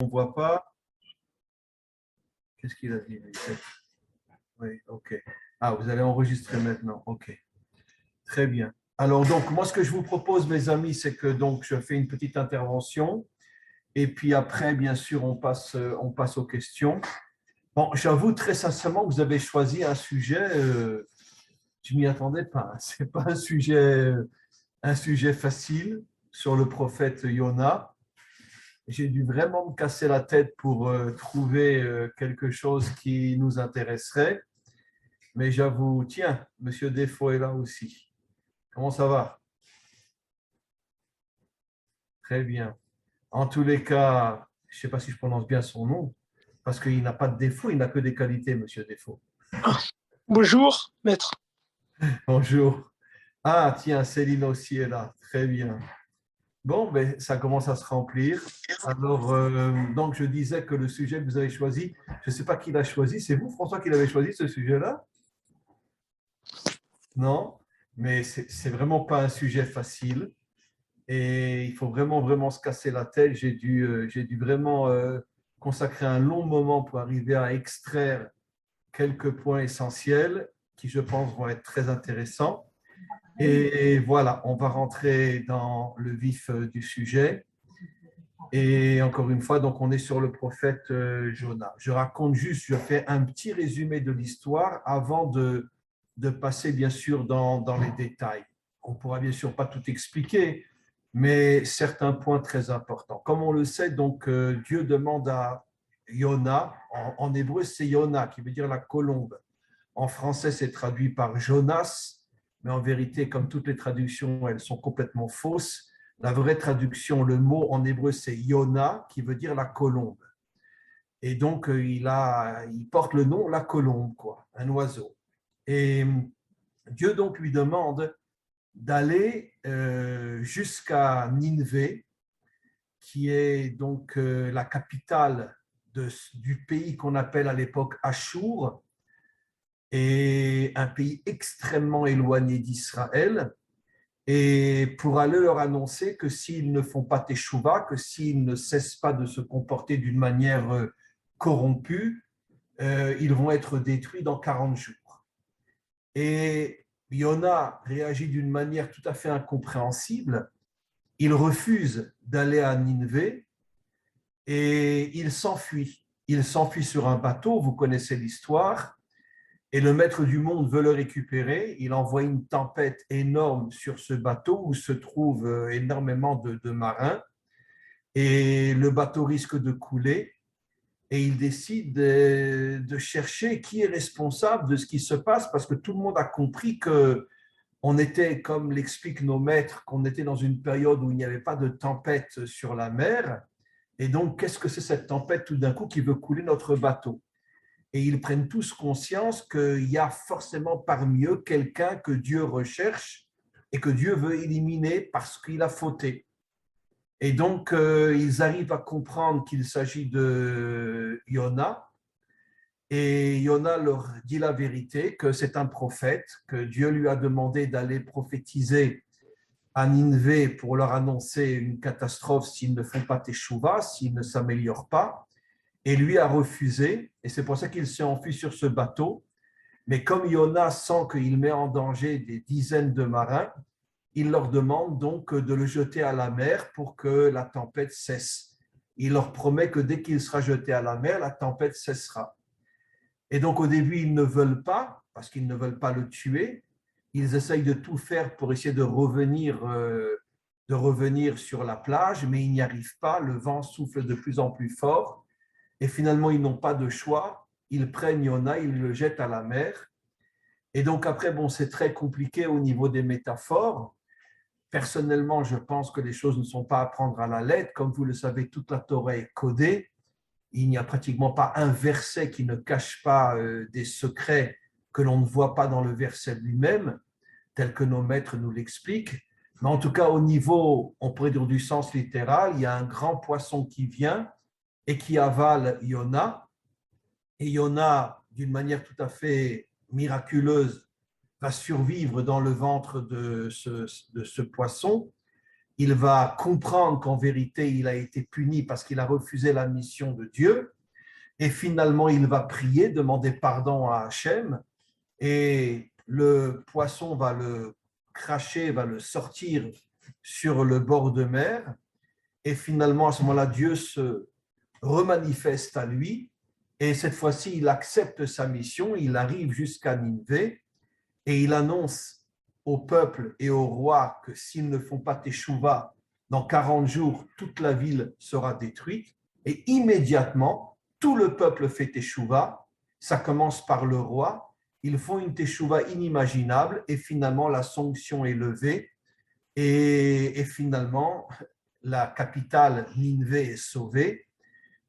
On ne voit pas. Qu'est-ce qu'il a dit? Oui, ok. Ah, vous allez enregistrer maintenant. Ok. Très bien. Alors, donc, moi, ce que je vous propose, mes amis, c'est que donc, je fais une petite intervention. Et puis après, bien sûr, on passe aux questions. Bon, j'avoue très sincèrement que vous avez choisi un sujet, je ne m'y attendais pas. Ce n'est pas un sujet facile sur le prophète Yona. J'ai dû vraiment me casser la tête pour trouver quelque chose qui nous intéresserait. Mais j'avoue, tiens, Monsieur Defoe est là aussi. Comment ça va? Très bien. En tous les cas, je ne sais pas si je prononce bien son nom, parce qu'il n'a pas de défaut, il n'a que des qualités, Monsieur Defoe. Bonjour, maître. Bonjour. Ah, tiens, Céline aussi est là. Très bien. Bon, ben, ça commence à se remplir. Alors, donc, je disais que le sujet que vous avez choisi, je ne sais pas qui l'a choisi. C'est vous, François, qui l'avez choisi, ce sujet-là? Non, mais c'est vraiment pas un sujet facile. Et il faut vraiment, vraiment se casser la tête. J'ai dû vraiment consacrer un long moment pour arriver à extraire quelques points essentiels qui, je pense, vont être très intéressants. Et voilà, on va rentrer dans le vif du sujet. Et encore une fois, donc on est sur le prophète Jonas. Je raconte juste, je fais un petit résumé de l'histoire avant de passer bien sûr dans les détails. On ne pourra bien sûr pas tout expliquer, mais certains points très importants. Comme on le sait, donc Dieu demande à Yona, en hébreu c'est Yona qui veut dire la colombe. En français c'est traduit par Jonas, mais en vérité, comme toutes les traductions, elles sont complètement fausses. La vraie traduction, le mot en hébreu, c'est Yona, qui veut dire la colombe. Et donc, il porte le nom la colombe, quoi, un oiseau. Et Dieu donc lui demande d'aller jusqu'à Nineveh, qui est donc la capitale du pays qu'on appelle à l'époque Achour, et un pays extrêmement éloigné d'Israël. Et pour aller leur annoncer que s'ils ne font pas teshuva, que s'ils ne cessent pas de se comporter d'une manière corrompue, ils vont être détruits dans 40 jours. Et Yona réagit d'une manière tout à fait incompréhensible. Il refuse d'aller à Nineveh et il s'enfuit. Il s'enfuit sur un bateau, vous connaissez l'histoire. Et le maître du monde veut le récupérer. Il envoie une tempête énorme sur ce bateau où se trouvent énormément de marins. Et le bateau risque de couler. Et il décide de chercher qui est responsable de ce qui se passe parce que tout le monde a compris qu'on était, comme l'expliquent nos maîtres, qu'on était dans une période où il n'y avait pas de tempête sur la mer. Et donc, qu'est-ce que c'est cette tempête tout d'un coup qui veut couler notre bateau? Et ils prennent tous conscience qu'il y a forcément parmi eux quelqu'un que Dieu recherche et que Dieu veut éliminer parce qu'il a fauté. Et donc, ils arrivent à comprendre qu'il s'agit de Yona. Et Yona leur dit la vérité, que c'est un prophète, que Dieu lui a demandé d'aller prophétiser à Nineveh pour leur annoncer une catastrophe s'ils ne font pas teshuva, s'ils ne s'améliorent pas. Et lui a refusé, et c'est pour ça qu'il s'est enfui sur ce bateau. Mais comme Yona sent qu'il met en danger des dizaines de marins, il leur demande donc de le jeter à la mer pour que la tempête cesse. Il leur promet que dès qu'il sera jeté à la mer, la tempête cessera. Et donc au début, ils ne veulent pas, parce qu'ils ne veulent pas le tuer. Ils essayent de tout faire pour essayer de revenir sur la plage, mais ils n'y arrivent pas. Le vent souffle de plus en plus fort. Et finalement, ils n'ont pas de choix. Ils prennent Yona, ils le jettent à la mer. Et donc après, bon, c'est très compliqué au niveau des métaphores. Personnellement, je pense que les choses ne sont pas à prendre à la lettre. Comme vous le savez, toute la Torah est codée. Il n'y a pratiquement pas un verset qui ne cache pas des secrets que l'on ne voit pas dans le verset lui-même, tel que nos maîtres nous l'expliquent. Mais en tout cas, au niveau, on pourrait dire du sens littéral, il y a un grand poisson qui vient et qui avale Yona. Et Yona, d'une manière tout à fait miraculeuse, va survivre dans le ventre de ce poisson. il va comprendre qu'en vérité, il a été puni parce qu'il a refusé la mission de Dieu. Et finalement, il va prier, demander pardon à Hachem. Et le poisson va le cracher, va le sortir sur le bord de mer. Et finalement, à ce moment-là, Dieu se remanifeste à lui. Et cette fois-ci, il accepte sa mission. Il arrive jusqu'à Ninvé et il annonce au peuple et au roi que s'ils ne font pas Teshuvah, dans 40 jours, toute la ville sera détruite. Et immédiatement, tout le peuple fait Teshuvah. Ça commence par le roi. Ils font une Teshuvah inimaginable et finalement, la sanction est levée. Et finalement, la capitale Ninvé est sauvée.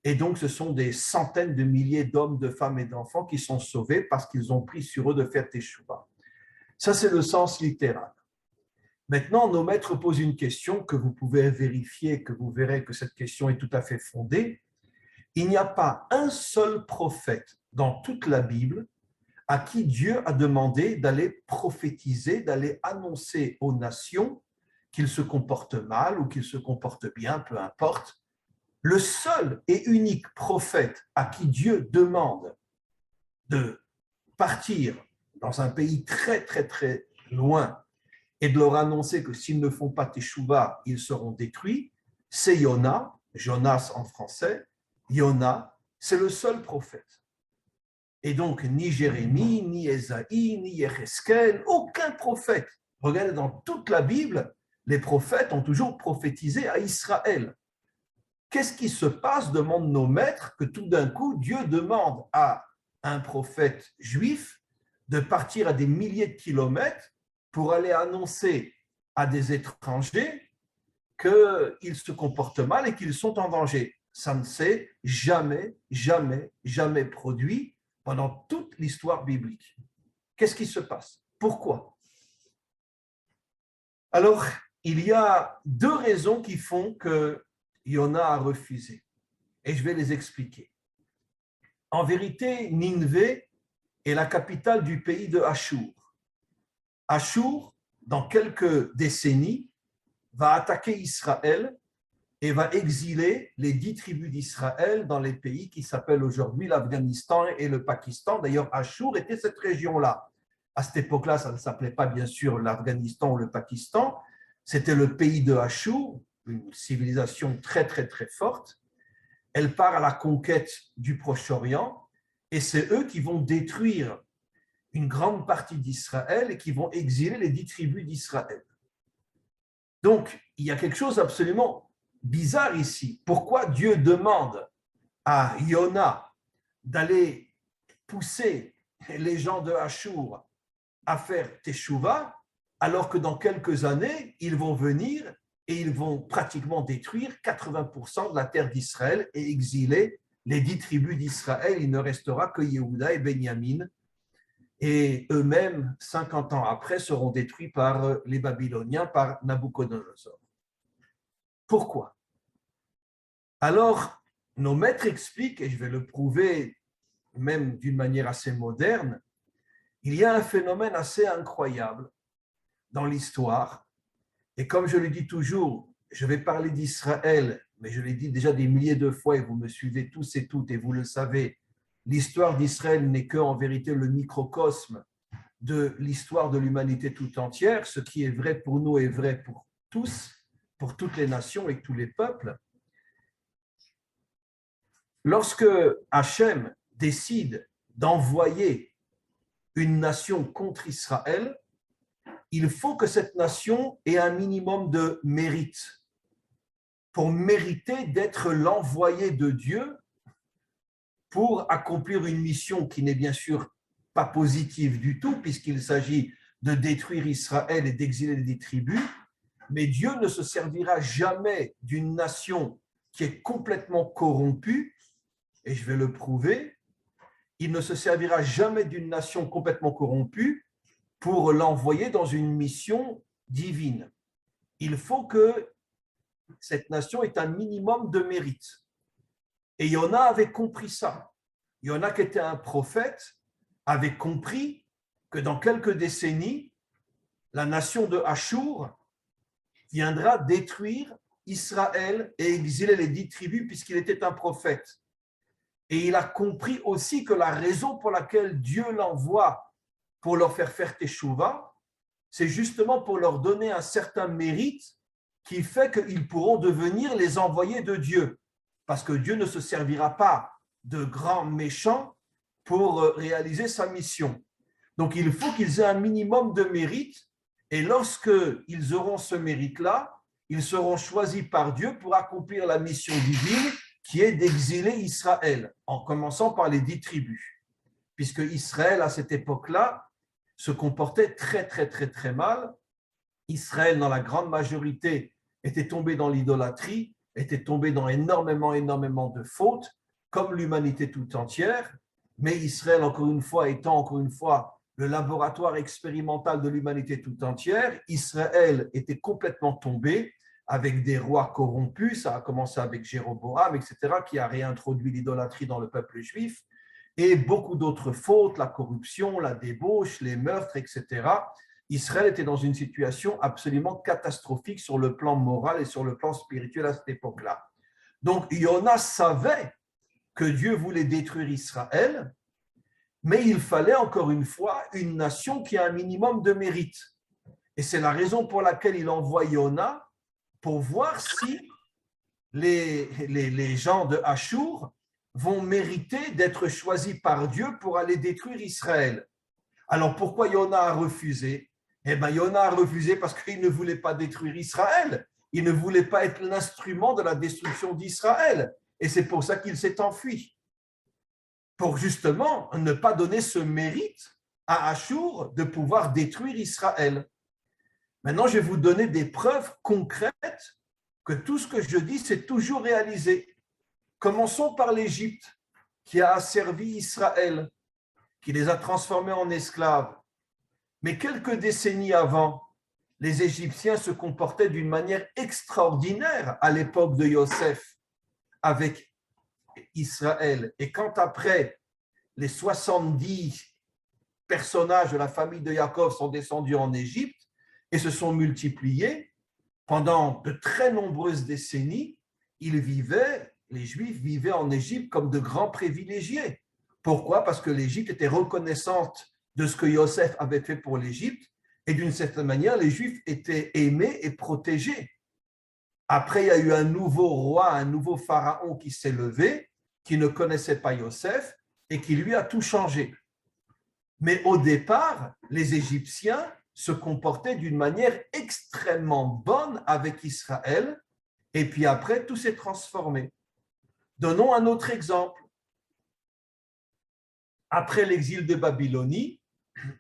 Et donc, ce sont des centaines de milliers d'hommes, de femmes et d'enfants qui sont sauvés parce qu'ils ont pris sur eux de faire Teshuvah. Ça, c'est le sens littéral. Maintenant, nos maîtres posent une question que vous pouvez vérifier, que vous verrez que cette question est tout à fait fondée. Il n'y a pas un seul prophète dans toute la Bible à qui Dieu a demandé d'aller prophétiser, d'aller annoncer aux nations qu'ils se comportent mal ou qu'ils se comportent bien, peu importe. Le seul et unique prophète à qui Dieu demande de partir dans un pays très, très, très loin et de leur annoncer que s'ils ne font pas Teshuvah, ils seront détruits, c'est Yona, Jonas en français. Yona, c'est le seul prophète. Et donc, ni Jérémie, ni Ésaïe, ni Yecheskel, aucun prophète. Regardez, dans toute la Bible, les prophètes ont toujours prophétisé à Israël. Qu'est-ce qui se passe, demandent nos maîtres, que tout d'un coup, Dieu demande à un prophète juif de partir à des milliers de kilomètres pour aller annoncer à des étrangers qu'ils se comportent mal et qu'ils sont en danger. Ça ne s'est jamais, jamais, jamais produit pendant toute l'histoire biblique. Qu'est-ce qui se passe? Pourquoi? Alors, il y a deux raisons qui font que Yona a refusé. Et je vais les expliquer. En vérité, Ninvé est la capitale du pays de Achour. Achour, dans quelques décennies, va attaquer Israël et va exiler les 10 tribus d'Israël dans les pays qui s'appellent aujourd'hui l'Afghanistan et le Pakistan. D'ailleurs, Achour était cette région-là. À cette époque-là, ça ne s'appelait pas bien sûr l'Afghanistan ou le Pakistan. C'était le pays de Achour, une civilisation très, très, très forte. Elle part à la conquête du Proche-Orient et c'est eux qui vont détruire une grande partie d'Israël et qui vont exiler les 10 tribus d'Israël. Donc, il y a quelque chose d'absolument bizarre ici. Pourquoi Dieu demande à Yona d'aller pousser les gens de Achour à faire Teshuvah, alors que dans quelques années, ils vont venir et ils vont pratiquement détruire 80% de la terre d'Israël et exiler les 10 tribus d'Israël. Il ne restera que Yehuda et Benyamin. Et eux-mêmes, 50 ans après, seront détruits par les Babyloniens, par Nabuchodonosor. Pourquoi? Alors, nos maîtres expliquent, et je vais le prouver même d'une manière assez moderne, il y a un phénomène assez incroyable dans l'histoire. Et comme je le dis toujours, je vais parler d'Israël, mais je l'ai dit déjà des milliers de fois et vous me suivez tous et toutes et vous le savez, l'histoire d'Israël n'est qu'en vérité le microcosme de l'histoire de l'humanité tout entière. Ce qui est vrai pour nous est vrai pour tous, pour toutes les nations et tous les peuples. Lorsque Hachem décide d'envoyer une nation contre Israël, il faut que cette nation ait un minimum de mérite pour mériter d'être l'envoyé de Dieu pour accomplir une mission qui n'est bien sûr pas positive du tout, puisqu'il s'agit de détruire Israël et d'exiler des tribus, mais Dieu ne se servira jamais d'une nation qui est complètement corrompue, et je vais le prouver, il ne se servira jamais d'une nation complètement corrompue pour l'envoyer dans une mission divine. Il faut que cette nation ait un minimum de mérite. Et Yona avait compris ça. Yona, qui était un prophète, avait compris que dans quelques décennies, la nation de Achour viendra détruire Israël et exiler les 10 tribus puisqu'il était un prophète. Et il a compris aussi que la raison pour laquelle Dieu l'envoie pour leur faire teshuva, c'est justement pour leur donner un certain mérite qui fait qu'ils pourront devenir les envoyés de Dieu. Parce que Dieu ne se servira pas de grands méchants pour réaliser sa mission. Donc, il faut qu'ils aient un minimum de mérite. Et lorsqu'ils auront ce mérite-là, ils seront choisis par Dieu pour accomplir la mission divine qui est d'exiler Israël, en commençant par les 10 tribus. Puisque Israël, à cette époque-là, se comportait très, très, très, très mal. Israël, dans la grande majorité, était tombé dans l'idolâtrie, était tombé dans énormément de fautes, comme l'humanité tout entière. Mais Israël, étant le laboratoire expérimental de l'humanité tout entière, Israël était complètement tombé avec des rois corrompus. Ça a commencé avec Jéroboam, etc., qui a réintroduit l'idolâtrie dans le peuple juif, et beaucoup d'autres fautes, la corruption, la débauche, les meurtres, etc. Israël était dans une situation absolument catastrophique sur le plan moral et sur le plan spirituel à cette époque-là. Donc, Yona savait que Dieu voulait détruire Israël, mais il fallait encore une fois une nation qui a un minimum de mérite. Et c'est la raison pour laquelle il envoie Yona pour voir si les gens de Achour vont mériter d'être choisis par Dieu pour aller détruire Israël. Alors pourquoi Yona a refusé? Eh bien, Yona a refusé parce qu'il ne voulait pas détruire Israël. Il ne voulait pas être l'instrument de la destruction d'Israël. Et c'est pour ça qu'il s'est enfui. Pour justement ne pas donner ce mérite à Achour de pouvoir détruire Israël. Maintenant, je vais vous donner des preuves concrètes que tout ce que je dis, c'est toujours réalisé. Commençons par l'Égypte, qui a asservi Israël, qui les a transformés en esclaves. Mais quelques décennies avant, les Égyptiens se comportaient d'une manière extraordinaire à l'époque de Yosef avec Israël. Et quand après, les 70 personnages de la famille de Jacob sont descendus en Égypte et se sont multipliés, pendant de très nombreuses décennies, les Juifs vivaient en Égypte comme de grands privilégiés. Pourquoi? Parce que l'Égypte était reconnaissante de ce que Yosef avait fait pour l'Égypte, et d'une certaine manière, les Juifs étaient aimés et protégés. Après, il y a eu un nouveau roi, un nouveau pharaon qui s'est levé, qui ne connaissait pas Yosef, et qui lui a tout changé. Mais au départ, les Égyptiens se comportaient d'une manière extrêmement bonne avec Israël, et puis après, tout s'est transformé. Donnons un autre exemple. Après l'exil de Babylonie,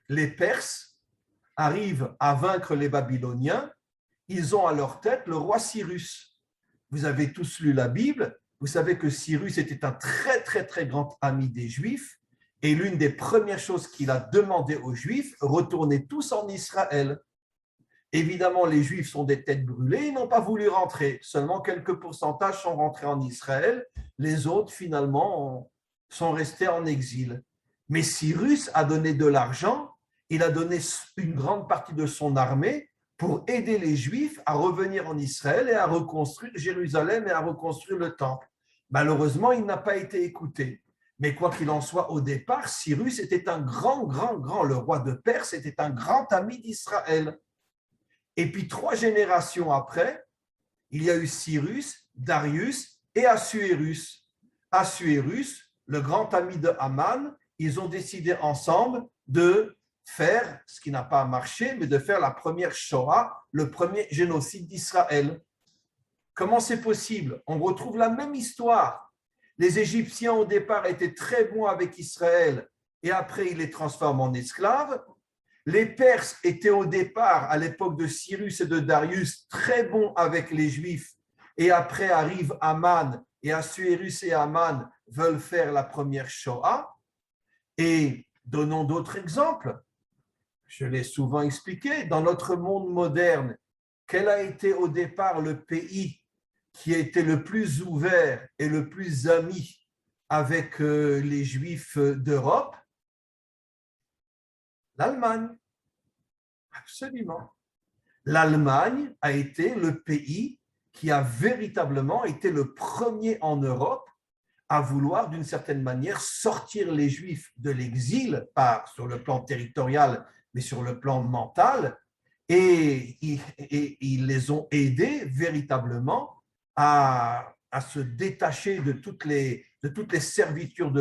les Perses arrivent à vaincre les Babyloniens. Ils ont à leur tête le roi Cyrus. Vous avez tous lu la Bible. Vous savez que Cyrus était un très, très, très grand ami des Juifs. Et l'une des premières choses qu'il a demandé aux Juifs, retournez tous en Israël. Évidemment, les Juifs sont des têtes brûlées, ils n'ont pas voulu rentrer. Seulement quelques pourcentages sont rentrés en Israël. Les autres, finalement, sont restés en exil. Mais Cyrus a donné de l'argent, il a donné une grande partie de son armée pour aider les Juifs à revenir en Israël et à reconstruire Jérusalem et à reconstruire le temple. Malheureusement, il n'a pas été écouté. Mais quoi qu'il en soit, au départ, Cyrus était un grand, le roi de Perse était un grand ami d'Israël. Et puis 3 générations après, il y a eu Cyrus, Darius et Assuérus. Assuérus, le grand ami de Haman, ils ont décidé ensemble de faire, ce qui n'a pas marché, mais de faire la première Shoah, le premier génocide d'Israël. Comment c'est possible? On retrouve la même histoire. Les Égyptiens, au départ, étaient très bons avec Israël et après, ils les transforment en esclaves. Les Perses étaient au départ, à l'époque de Cyrus et de Darius, très bons avec les Juifs et après arrive Haman et Assuérus et Haman veulent faire la première Shoah. Et donnons d'autres exemples. Je l'ai souvent expliqué, dans notre monde moderne, quel a été au départ le pays qui a été le plus ouvert et le plus ami avec les Juifs d'Europe? L'Allemagne. Absolument. l'Allemagne a été le pays qui a véritablement été le premier en Europe à vouloir, d'une certaine manière, sortir les Juifs de l'exil, pas sur le plan territorial, mais sur le plan mental, et ils les ont aidés véritablement à se détacher de toutes les servitudes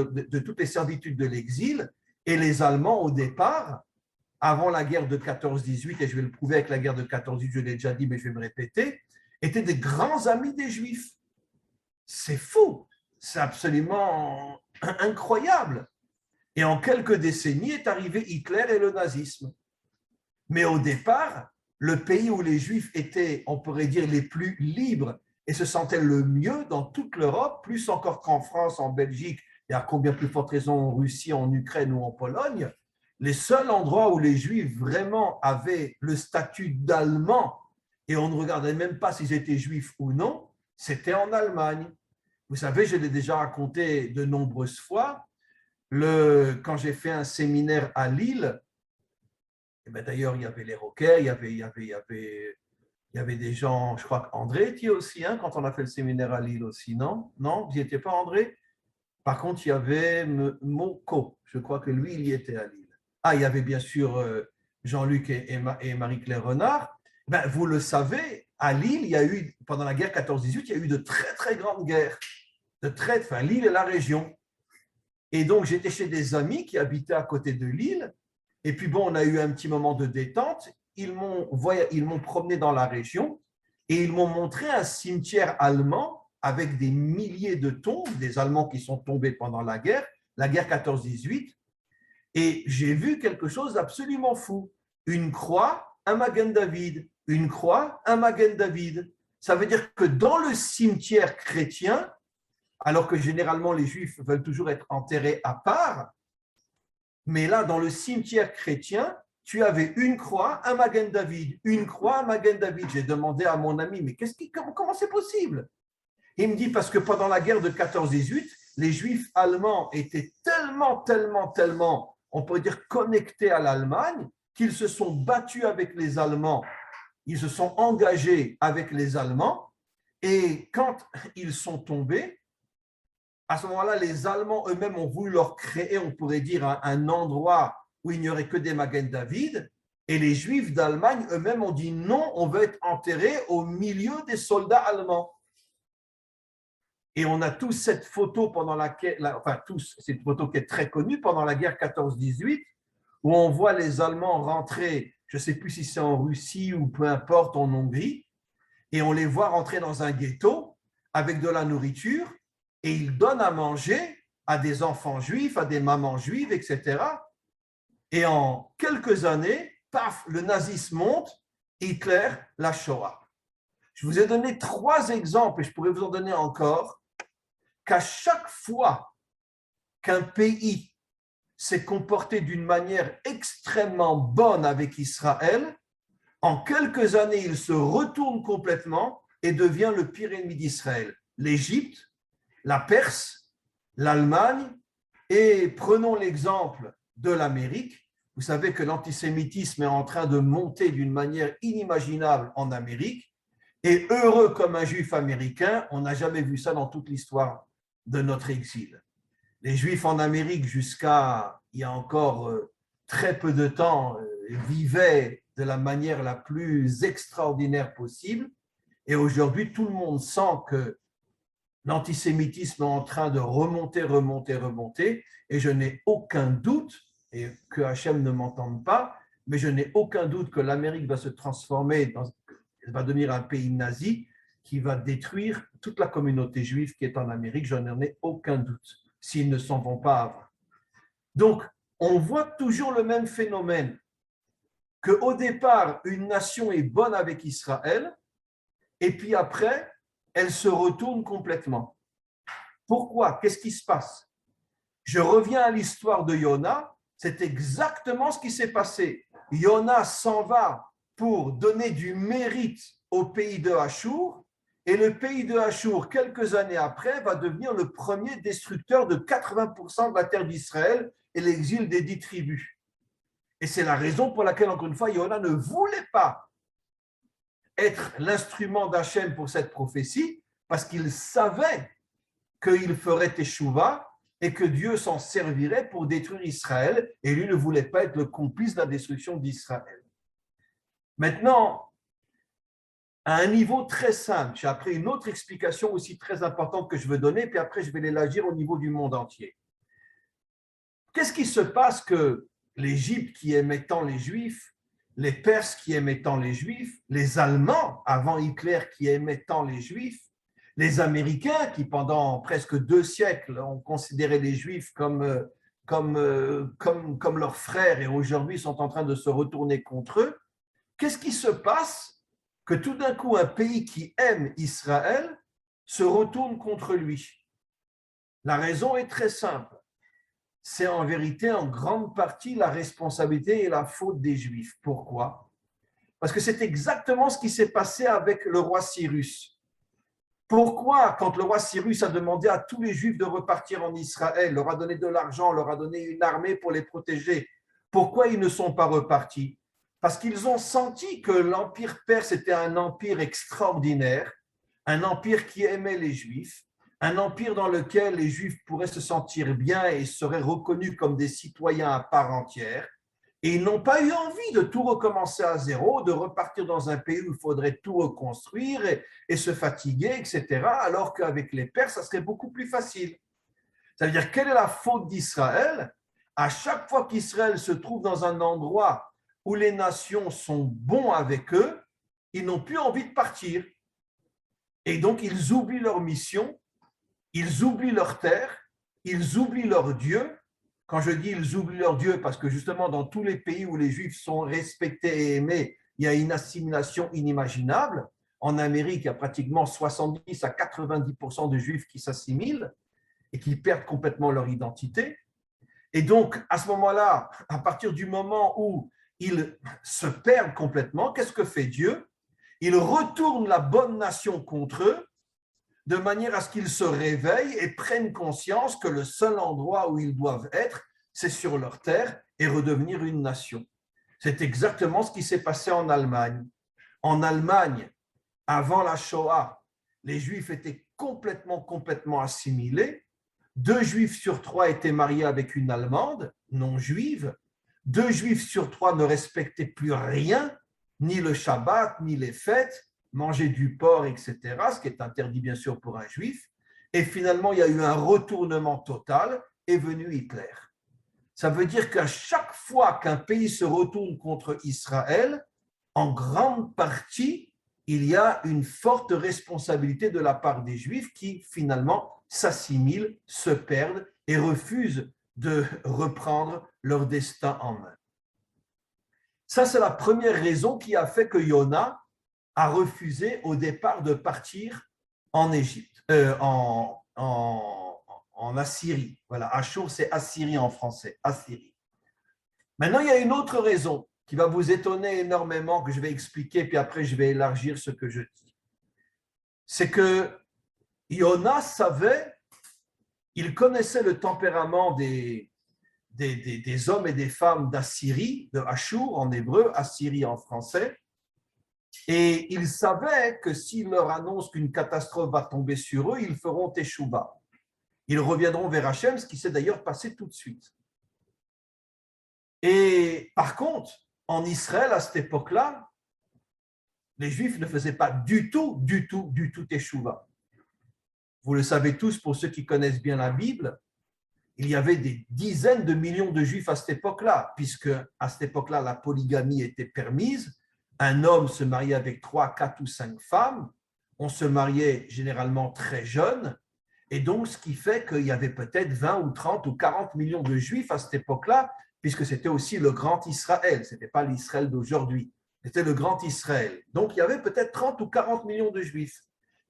de l'exil. Et les Allemands, au départ, avant la guerre de 14-18, et je vais le prouver avec la guerre de 14-18, je l'ai déjà dit, mais je vais me répéter, étaient des grands amis des Juifs. C'est fou, c'est absolument incroyable. Et en quelques décennies est arrivé Hitler et le nazisme. Mais au départ, le pays où les Juifs étaient, on pourrait dire, les plus libres et se sentaient le mieux dans toute l'Europe, plus encore qu'en France, en Belgique, et à combien plus forte raison en Russie, en Ukraine ou en Pologne, les seuls endroits où les Juifs vraiment avaient le statut d'Allemands, et on ne regardait même pas s'ils étaient Juifs ou non, c'était en Allemagne. Vous savez, je l'ai déjà raconté de nombreuses fois, quand j'ai fait un séminaire à Lille, et bien d'ailleurs, il y avait les rockers, il y avait des gens, je crois qu'André était aussi, hein, quand on a fait le séminaire à Lille aussi, non? Non, vous n'y étiez pas, André? Par contre, il y avait Moko, je crois que lui, il y était à Lille. Ah, il y avait bien sûr Jean-Luc et Marie-Claire Renard. Ben, vous le savez, à Lille, il y a eu, pendant la guerre 14-18, il y a eu de très, très grandes guerres. Enfin, Lille est la région. Et donc, j'étais chez des amis qui habitaient à côté de Lille. Et puis, bon, on a eu un petit moment de détente. Ils m'ont promené dans la région et ils m'ont montré un cimetière allemand avec des milliers de tombes, des Allemands qui sont tombés pendant la guerre 14-18. Et j'ai vu quelque chose d'absolument fou. Une croix, un Magen David. Une croix, un Magen David. Ça veut dire que dans le cimetière chrétien, alors que généralement les Juifs veulent toujours être enterrés à part, mais là, dans le cimetière chrétien, tu avais une croix, un Magen David, une croix, un Magen David. J'ai demandé à mon ami, mais comment c'est possible? Il me dit, parce que pendant la guerre de 14-18, les Juifs allemands étaient tellement, on peut dire, connectés à l'Allemagne, qu'ils se sont battus avec les Allemands, ils se sont engagés avec les Allemands, et quand ils sont tombés, à ce moment-là, les Allemands eux-mêmes ont voulu leur créer, on pourrait dire, un endroit où il n'y aurait que des Magen David. Et les Juifs d'Allemagne eux-mêmes ont dit non, on veut être enterrés au milieu des soldats allemands. Et on a tous cette photo cette photo qui est très connue pendant la guerre 14-18, où on voit les Allemands rentrer, je ne sais plus si c'est en Russie ou peu importe, en Hongrie, et on les voit rentrer dans un ghetto avec de la nourriture, et ils donnent à manger à des enfants juifs, à des mamans juives, etc. Et en quelques années, paf, le nazisme monte, Hitler, la Shoah. Je vous ai donné 3 exemples, et je pourrais vous en donner encore, qu'à chaque fois qu'un pays s'est comporté d'une manière extrêmement bonne avec Israël, en quelques années, il se retourne complètement et devient le pire ennemi d'Israël. L'Égypte, la Perse, l'Allemagne, et prenons l'exemple de l'Amérique. Vous savez que l'antisémitisme est en train de monter d'une manière inimaginable en Amérique, et heureux comme un juif américain, on n'a jamais vu ça dans toute l'histoire de notre exil. Les Juifs en Amérique, jusqu'à il y a encore très peu de temps, vivaient de la manière la plus extraordinaire possible. Et aujourd'hui, tout le monde sent que l'antisémitisme est en train de remonter. Et je n'ai aucun doute, et que Hachem ne m'entende pas, mais je n'ai aucun doute que l'Amérique va se transformer, va devenir un pays nazi qui va détruire toute la communauté juive qui est en Amérique. Je n'en ai aucun doute, s'ils ne s'en vont pas avant. Donc, on voit toujours le même phénomène, qu'au départ, une nation est bonne avec Israël, et puis après, elle se retourne complètement. Pourquoi? Qu'est-ce qui se passe? Je reviens à l'histoire de Yona, c'est exactement ce qui s'est passé. Yona s'en va pour donner du mérite au pays de Achour, et le pays de Achour, quelques années après, va devenir le premier destructeur de 80% de la terre d'Israël et l'exil des 10 tribus. Et c'est la raison pour laquelle, encore une fois, Yona ne voulait pas être l'instrument d'Hachem pour cette prophétie parce qu'il savait qu'il ferait Teshuvah et que Dieu s'en servirait pour détruire Israël, et lui ne voulait pas être le complice de la destruction d'Israël. Maintenant, à un niveau très simple, j'ai après une autre explication aussi très importante que je veux donner, puis après je vais l'élargir au niveau du monde entier. Qu'est-ce qui se passe que l'Égypte qui aimait tant les Juifs, les Perses qui aimaient tant les Juifs, les Allemands avant Hitler qui aimaient tant les Juifs, les Américains qui pendant presque 2 siècles ont considéré les Juifs comme leurs frères et aujourd'hui sont en train de se retourner contre eux, qu'est-ce qui se passe que tout d'un coup un pays qui aime Israël se retourne contre lui? La raison est très simple. C'est en vérité en grande partie la responsabilité et la faute des Juifs. Pourquoi? Parce que c'est exactement ce qui s'est passé avec le roi Cyrus. Pourquoi, quand le roi Cyrus a demandé à tous les Juifs de repartir en Israël, leur a donné de l'argent, leur a donné une armée pour les protéger, pourquoi ils ne sont pas repartis? Parce qu'ils ont senti que l'empire perse était un empire extraordinaire, un empire qui aimait les Juifs, un empire dans lequel les Juifs pourraient se sentir bien et seraient reconnus comme des citoyens à part entière. Et ils n'ont pas eu envie de tout recommencer à zéro, de repartir dans un pays où il faudrait tout reconstruire et se fatiguer, etc. Alors qu'avec les Perses, ça serait beaucoup plus facile. Ça veut dire, quelle est la faute d'Israël? À chaque fois qu'Israël se trouve dans un endroit où les nations sont bons avec eux, ils n'ont plus envie de partir. Et donc, ils oublient leur mission, ils oublient leur terre, ils oublient leur Dieu. Quand je dis ils oublient leur Dieu, parce que justement dans tous les pays où les Juifs sont respectés et aimés, il y a une assimilation inimaginable. En Amérique, il y a pratiquement 70 à 90% de Juifs qui s'assimilent et qui perdent complètement leur identité. Et donc, à ce moment-là, à partir du moment où ils se perdent complètement, qu'est-ce que fait Dieu? Il retourne la bonne nation contre eux, de manière à ce qu'ils se réveillent et prennent conscience que le seul endroit où ils doivent être, c'est sur leur terre et redevenir une nation. C'est exactement ce qui s'est passé en Allemagne. En Allemagne, avant la Shoah, les Juifs étaient complètement assimilés. 2 Juifs sur 3 étaient mariés avec une Allemande, non juive. 2 Juifs sur 3 ne respectaient plus rien, ni le Shabbat, ni les fêtes, manger du porc, etc., ce qui est interdit bien sûr pour un juif. Et finalement, il y a eu un retournement total, est venu Hitler. Ça veut dire qu'à chaque fois qu'un pays se retourne contre Israël, en grande partie, il y a une forte responsabilité de la part des Juifs qui finalement s'assimilent, se perdent et refusent de reprendre leur destin en main. Ça, c'est la première raison qui a fait que Yona a refusé au départ de partir en Égypte, en Assyrie. Voilà, Achour, c'est Assyrie en français, Assyrie. Maintenant, il y a une autre raison qui va vous étonner énormément, que je vais expliquer, puis après je vais élargir ce que je dis. C'est que Yona savait, il connaissait le tempérament des hommes et des femmes d'Assyrie, de Achour en hébreu, Assyrie en français, et il savait que s'il leur annonce qu'une catastrophe va tomber sur eux, ils feront Teshuvah. Ils reviendront vers Hachem, ce qui s'est d'ailleurs passé tout de suite. Et par contre, en Israël, à cette époque-là, les Juifs ne faisaient pas du tout Teshuvah. Vous le savez tous, pour ceux qui connaissent bien la Bible, il y avait des dizaines de millions de Juifs à cette époque-là, puisque à cette époque-là, la polygamie était permise. Un homme se mariait avec 3, 4 ou 5 femmes. On se mariait généralement très jeune. Et donc, ce qui fait qu'il y avait peut-être 20 ou 30 ou 40 millions de Juifs à cette époque-là, puisque c'était aussi le grand Israël. Ce n'était pas l'Israël d'aujourd'hui. C'était le grand Israël. Donc, il y avait peut-être 30 ou 40 millions de Juifs.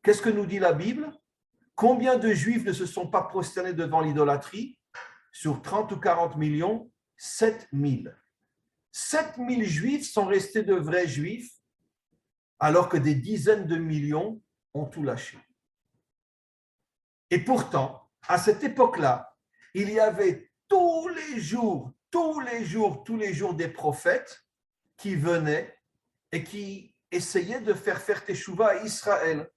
Qu'est-ce que nous dit la Bible? Combien de Juifs ne se sont pas prosternés devant l'idolâtrie? Sur 30 ou 40 millions, 7 000. 7 000 Juifs sont restés de vrais Juifs, alors que des dizaines de millions ont tout lâché. Et pourtant, à cette époque-là, il y avait tous les jours des prophètes qui venaient et essayaient de faire teshuva à Israël.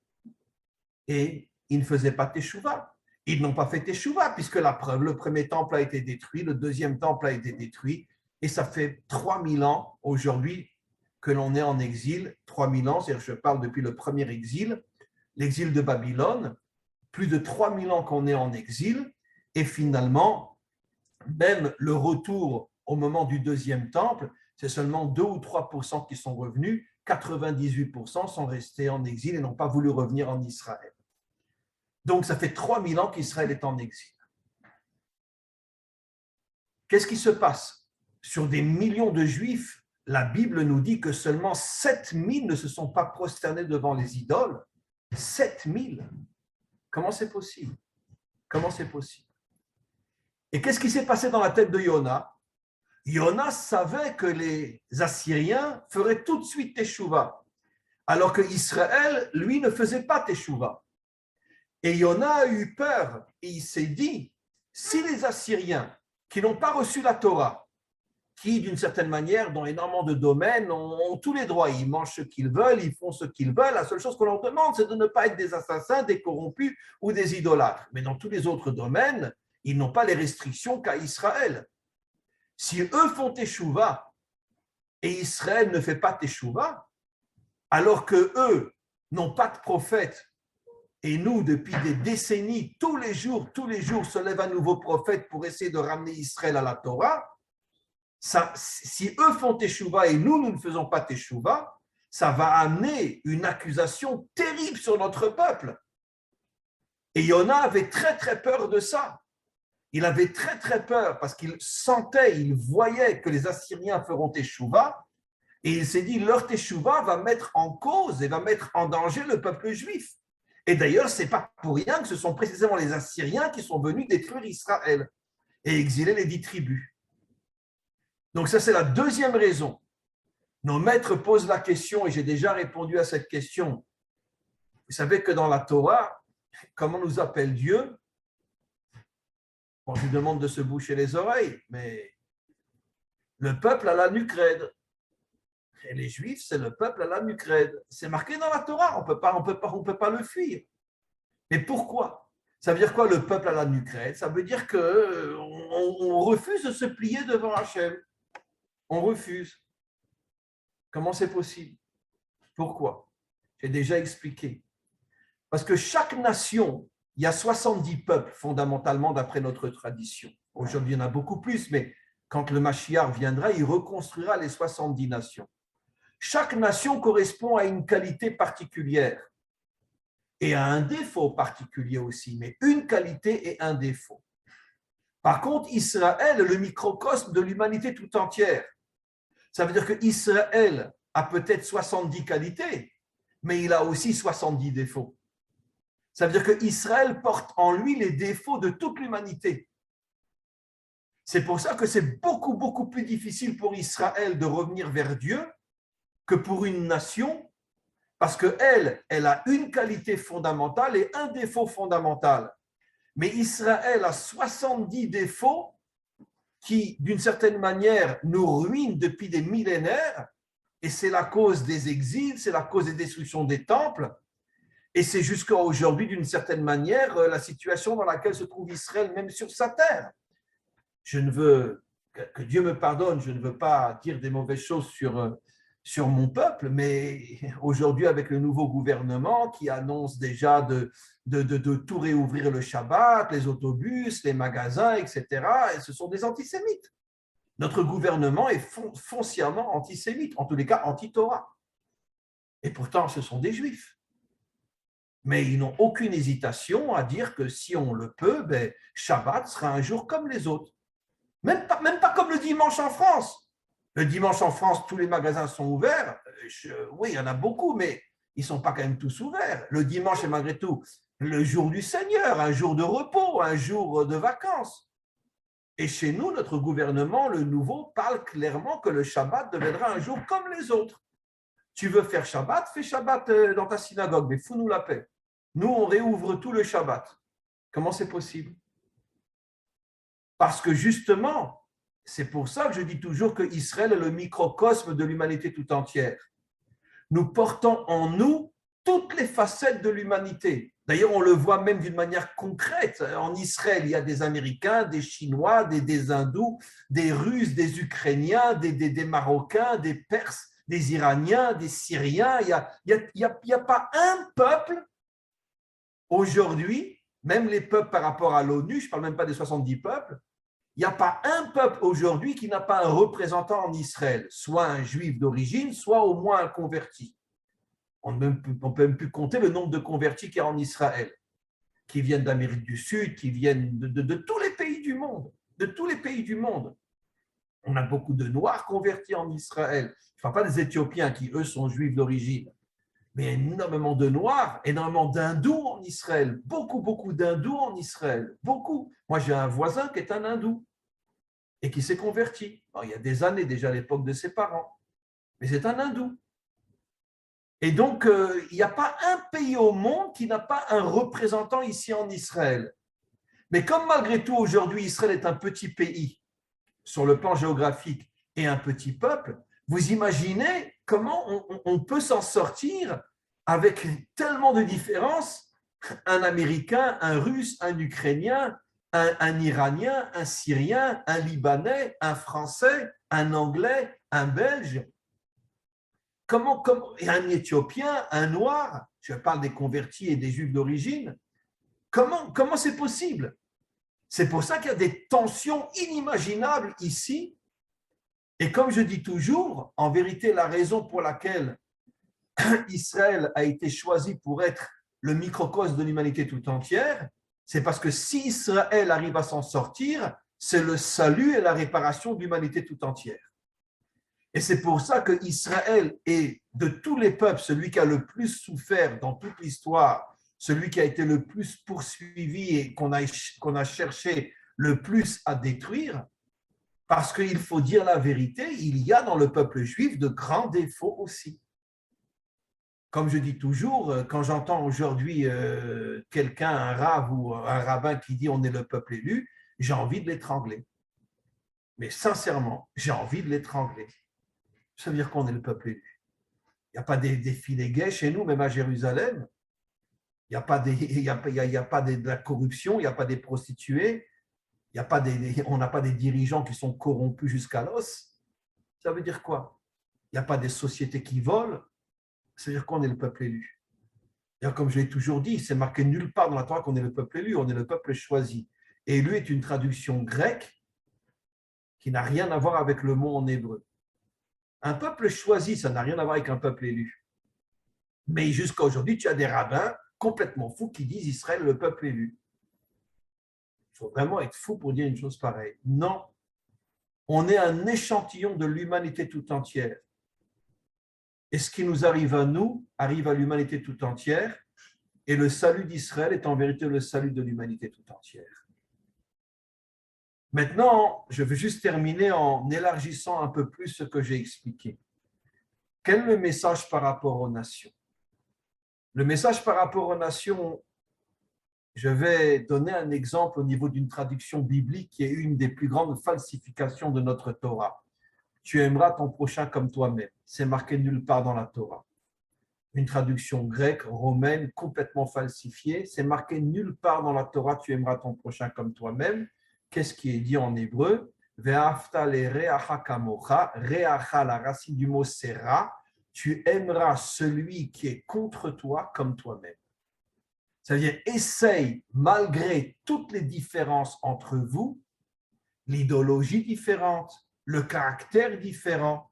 Et ils ne faisaient pas teshuva. Ils n'ont pas fait teshuva, puisque la preuve, le premier temple a été détruit, le deuxième temple a été détruit, et ça fait 3000 ans aujourd'hui que l'on est en exil. 3000 ans, c'est-à-dire je parle depuis le premier exil, l'exil de Babylone, plus de 3000 ans qu'on est en exil, et finalement, même le retour au moment du deuxième temple, c'est seulement 2 ou 3% qui sont revenus, 98% sont restés en exil et n'ont pas voulu revenir en Israël. Donc, ça fait 3000 ans qu'Israël est en exil. Qu'est-ce qui se passe? Sur des millions de Juifs, la Bible nous dit que seulement 7000 ne se sont pas prosternés devant les idoles. 7000. Comment c'est possible? Comment c'est possible? Et qu'est-ce qui s'est passé dans la tête de Yona? Yona savait que les Assyriens feraient tout de suite teshuva, alors que Israël, lui, ne faisait pas teshuva. Et Yona a eu peur et il s'est dit, si les Assyriens qui n'ont pas reçu la Torah, qui d'une certaine manière, dans énormément de domaines, ont tous les droits, ils mangent ce qu'ils veulent, ils font ce qu'ils veulent, la seule chose qu'on leur demande, c'est de ne pas être des assassins, des corrompus ou des idolâtres. Mais dans tous les autres domaines, ils n'ont pas les restrictions qu'à Israël. Si eux font teshuva et Israël ne fait pas teshuva, alors que eux n'ont pas de prophète, et nous, depuis des décennies, tous les jours, se lève un nouveau prophète pour essayer de ramener Israël à la Torah, ça, si eux font teshuva et nous ne faisons pas teshuva, ça va amener une accusation terrible sur notre peuple. Et Yona avait très, très peur de ça. Il avait très, très peur parce qu'il sentait, il voyait que les Assyriens feront teshuva et il s'est dit, leur teshuva va mettre en cause et va mettre en danger le peuple juif. Et d'ailleurs, ce n'est pas pour rien que ce sont précisément les Assyriens qui sont venus détruire Israël et exiler les 10 tribus. Donc ça, c'est la deuxième raison. Nos maîtres posent la question, et j'ai déjà répondu à cette question. Vous savez que dans la Torah, comment nous appelle Dieu? Bon, je vous demande de se boucher les oreilles, mais le peuple a la nuque raide. Et les Juifs, c'est le peuple à la nuque raide. C'est marqué dans la Torah, on peut pas le fuir. Mais pourquoi? Ça veut dire quoi, le peuple à la nuque raide? Ça veut dire qu'on refuse de se plier devant Hachem. On refuse. Comment c'est possible? Pourquoi? J'ai déjà expliqué. Parce que chaque nation, il y a 70 peuples fondamentalement d'après notre tradition. Aujourd'hui, il y en a beaucoup plus, mais quand le Mashiach viendra, il reconstruira les 70 nations. Chaque nation correspond à une qualité particulière et à un défaut particulier aussi, mais une qualité et un défaut. Par contre, Israël est le microcosme de l'humanité tout entière. Ça veut dire qu'Israël a peut-être 70 qualités, mais il a aussi 70 défauts. Ça veut dire qu'Israël porte en lui les défauts de toute l'humanité. C'est pour ça que c'est beaucoup, beaucoup plus difficile pour Israël de revenir vers Dieu que pour une nation, parce qu'elle a une qualité fondamentale et un défaut fondamental. Mais Israël a 70 défauts qui, d'une certaine manière, nous ruinent depuis des millénaires, et c'est la cause des exils, c'est la cause des destructions des temples, et c'est jusqu'à aujourd'hui, d'une certaine manière, la situation dans laquelle se trouve Israël, même sur sa terre. Je ne veux, que Dieu me pardonne, je ne veux pas dire des mauvaises choses sur mon peuple, mais aujourd'hui, avec le nouveau gouvernement qui annonce déjà de tout réouvrir le Shabbat, les autobus, les magasins, etc., et ce sont des antisémites. Notre gouvernement est foncièrement antisémite, en tous les cas anti-Torah. Et pourtant, ce sont des Juifs. Mais ils n'ont aucune hésitation à dire que si on le peut, Shabbat sera un jour comme les autres. Même pas comme le dimanche en France. Le dimanche en France, tous les magasins sont ouverts. Oui, il y en a beaucoup, mais ils ne sont pas quand même tous ouverts. Le dimanche est malgré tout le jour du Seigneur, un jour de repos, un jour de vacances. Et chez nous, notre gouvernement, le nouveau, parle clairement que le Shabbat deviendra un jour comme les autres. Tu veux faire Shabbat, fais Shabbat dans ta synagogue, mais fous-nous la paix. Nous, on réouvre tout le Shabbat. Comment c'est possible? Parce que justement, c'est pour ça que je dis toujours que Israël est le microcosme de l'humanité tout entière. Nous portons en nous toutes les facettes de l'humanité. D'ailleurs, on le voit même d'une manière concrète. En Israël, il y a des Américains, des Chinois, des Hindous, des Russes, des Ukrainiens, des Marocains, des Perses, des Iraniens, des Syriens. Il y a pas un peuple aujourd'hui, même les peuples par rapport à l'ONU, je ne parle même pas des 70 peuples, il n'y a pas un peuple aujourd'hui qui n'a pas un représentant en Israël, soit un juif d'origine, soit au moins un converti. On ne peut même plus compter le nombre de convertis qu'il y a en Israël, qui viennent d'Amérique du Sud, qui viennent de tous les pays du monde, de tous les pays du monde. On a beaucoup de Noirs convertis en Israël. Je ne parle pas des Éthiopiens qui, eux, sont juifs d'origine, mais énormément de Noirs, énormément d'Hindous en Israël, beaucoup d'Hindous en Israël, beaucoup. Moi, j'ai un voisin qui est un Hindou et qui s'est converti. Alors, il y a des années déjà à l'époque de ses parents, mais c'est un Hindou. Et donc, il n'y a pas un pays au monde qui n'a pas un représentant ici en Israël. Mais comme malgré tout, aujourd'hui, Israël est un petit pays sur le plan géographique et un petit peuple, vous imaginez comment on peut s'en sortir avec tellement de différences, un Américain, un Russe, un Ukrainien, un Iranien, un Syrien, un Libanais, un Français, un Anglais, un Belge, et un Éthiopien, un Noir, je parle des convertis et des Juifs d'origine, comment c'est possible? C'est pour ça qu'il y a des tensions inimaginables ici. Et comme je dis toujours, en vérité, la raison pour laquelle Israël a été choisi pour être le microcosme de l'humanité tout entière, c'est parce que si Israël arrive à s'en sortir, c'est le salut et la réparation de l'humanité tout entière. Et c'est pour ça que Israël est, de tous les peuples, celui qui a le plus souffert dans toute l'histoire, celui qui a été le plus poursuivi et qu'on a cherché le plus à détruire, parce qu'il faut dire la vérité, il y a dans le peuple juif de grands défauts aussi. Comme je dis toujours, quand j'entends aujourd'hui quelqu'un, un rave ou un rabbin qui dit on est le peuple élu, j'ai envie de l'étrangler. Mais sincèrement, j'ai envie de l'étrangler. Ça veut dire qu'on est le peuple élu. Il n'y a pas des défilés gays chez nous, même à Jérusalem. Il n'y a pas, de la corruption, il n'y a pas des prostituées, on n'a pas des dirigeants qui sont corrompus jusqu'à l'os. Ça veut dire quoi? Il n'y a pas des sociétés qui volent. Ça veut dire qu'on est le peuple élu. Et comme je l'ai toujours dit, c'est marqué nulle part dans la Torah qu'on est le peuple élu, on est le peuple choisi. Et élu est une traduction grecque qui n'a rien à voir avec le mot en hébreu. Un peuple choisi, ça n'a rien à voir avec un peuple élu. Mais jusqu'à aujourd'hui, tu as des rabbins complètement fous qui disent Israël le peuple élu. Il faut vraiment être fou pour dire une chose pareille. Non, on est un échantillon de l'humanité tout entière. Et ce qui nous arrive à nous arrive à l'humanité tout entière. Et le salut d'Israël est en vérité le salut de l'humanité tout entière. Maintenant, je veux juste terminer en élargissant un peu plus ce que j'ai expliqué. Quel est le message par rapport aux nations? Le message par rapport aux nations, je vais donner un exemple au niveau d'une traduction biblique qui est une des plus grandes falsifications de notre Torah. Tu aimeras ton prochain comme toi-même. C'est marqué nulle part dans la Torah. Une traduction grecque, romaine, complètement falsifiée. C'est marqué nulle part dans la Torah, tu aimeras ton prochain comme toi-même. Qu'est-ce qui est dit en hébreu? Ve'afta le'reacha kamocha. Reacha, la racine du mot sera. Tu aimeras celui qui est contre toi comme toi-même. C'est-à-dire, essaye, malgré toutes les différences entre vous, l'idéologie différente, le caractère différent,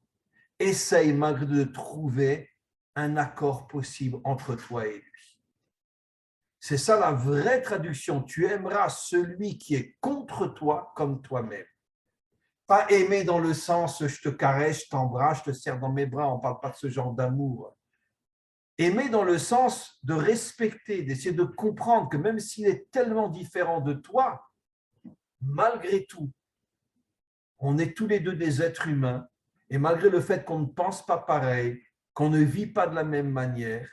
essaye malgré de trouver un accord possible entre toi et lui. C'est ça la vraie traduction. Tu aimeras celui qui est contre toi comme toi-même. Pas aimer dans le sens je te caresse, je t'embrasse, je te serre dans mes bras. On ne parle pas de ce genre d'amour. Aimer dans le sens de respecter, d'essayer de comprendre que même s'il est tellement différent de toi, malgré tout, on est tous les deux des êtres humains et malgré le fait qu'on ne pense pas pareil, qu'on ne vit pas de la même manière,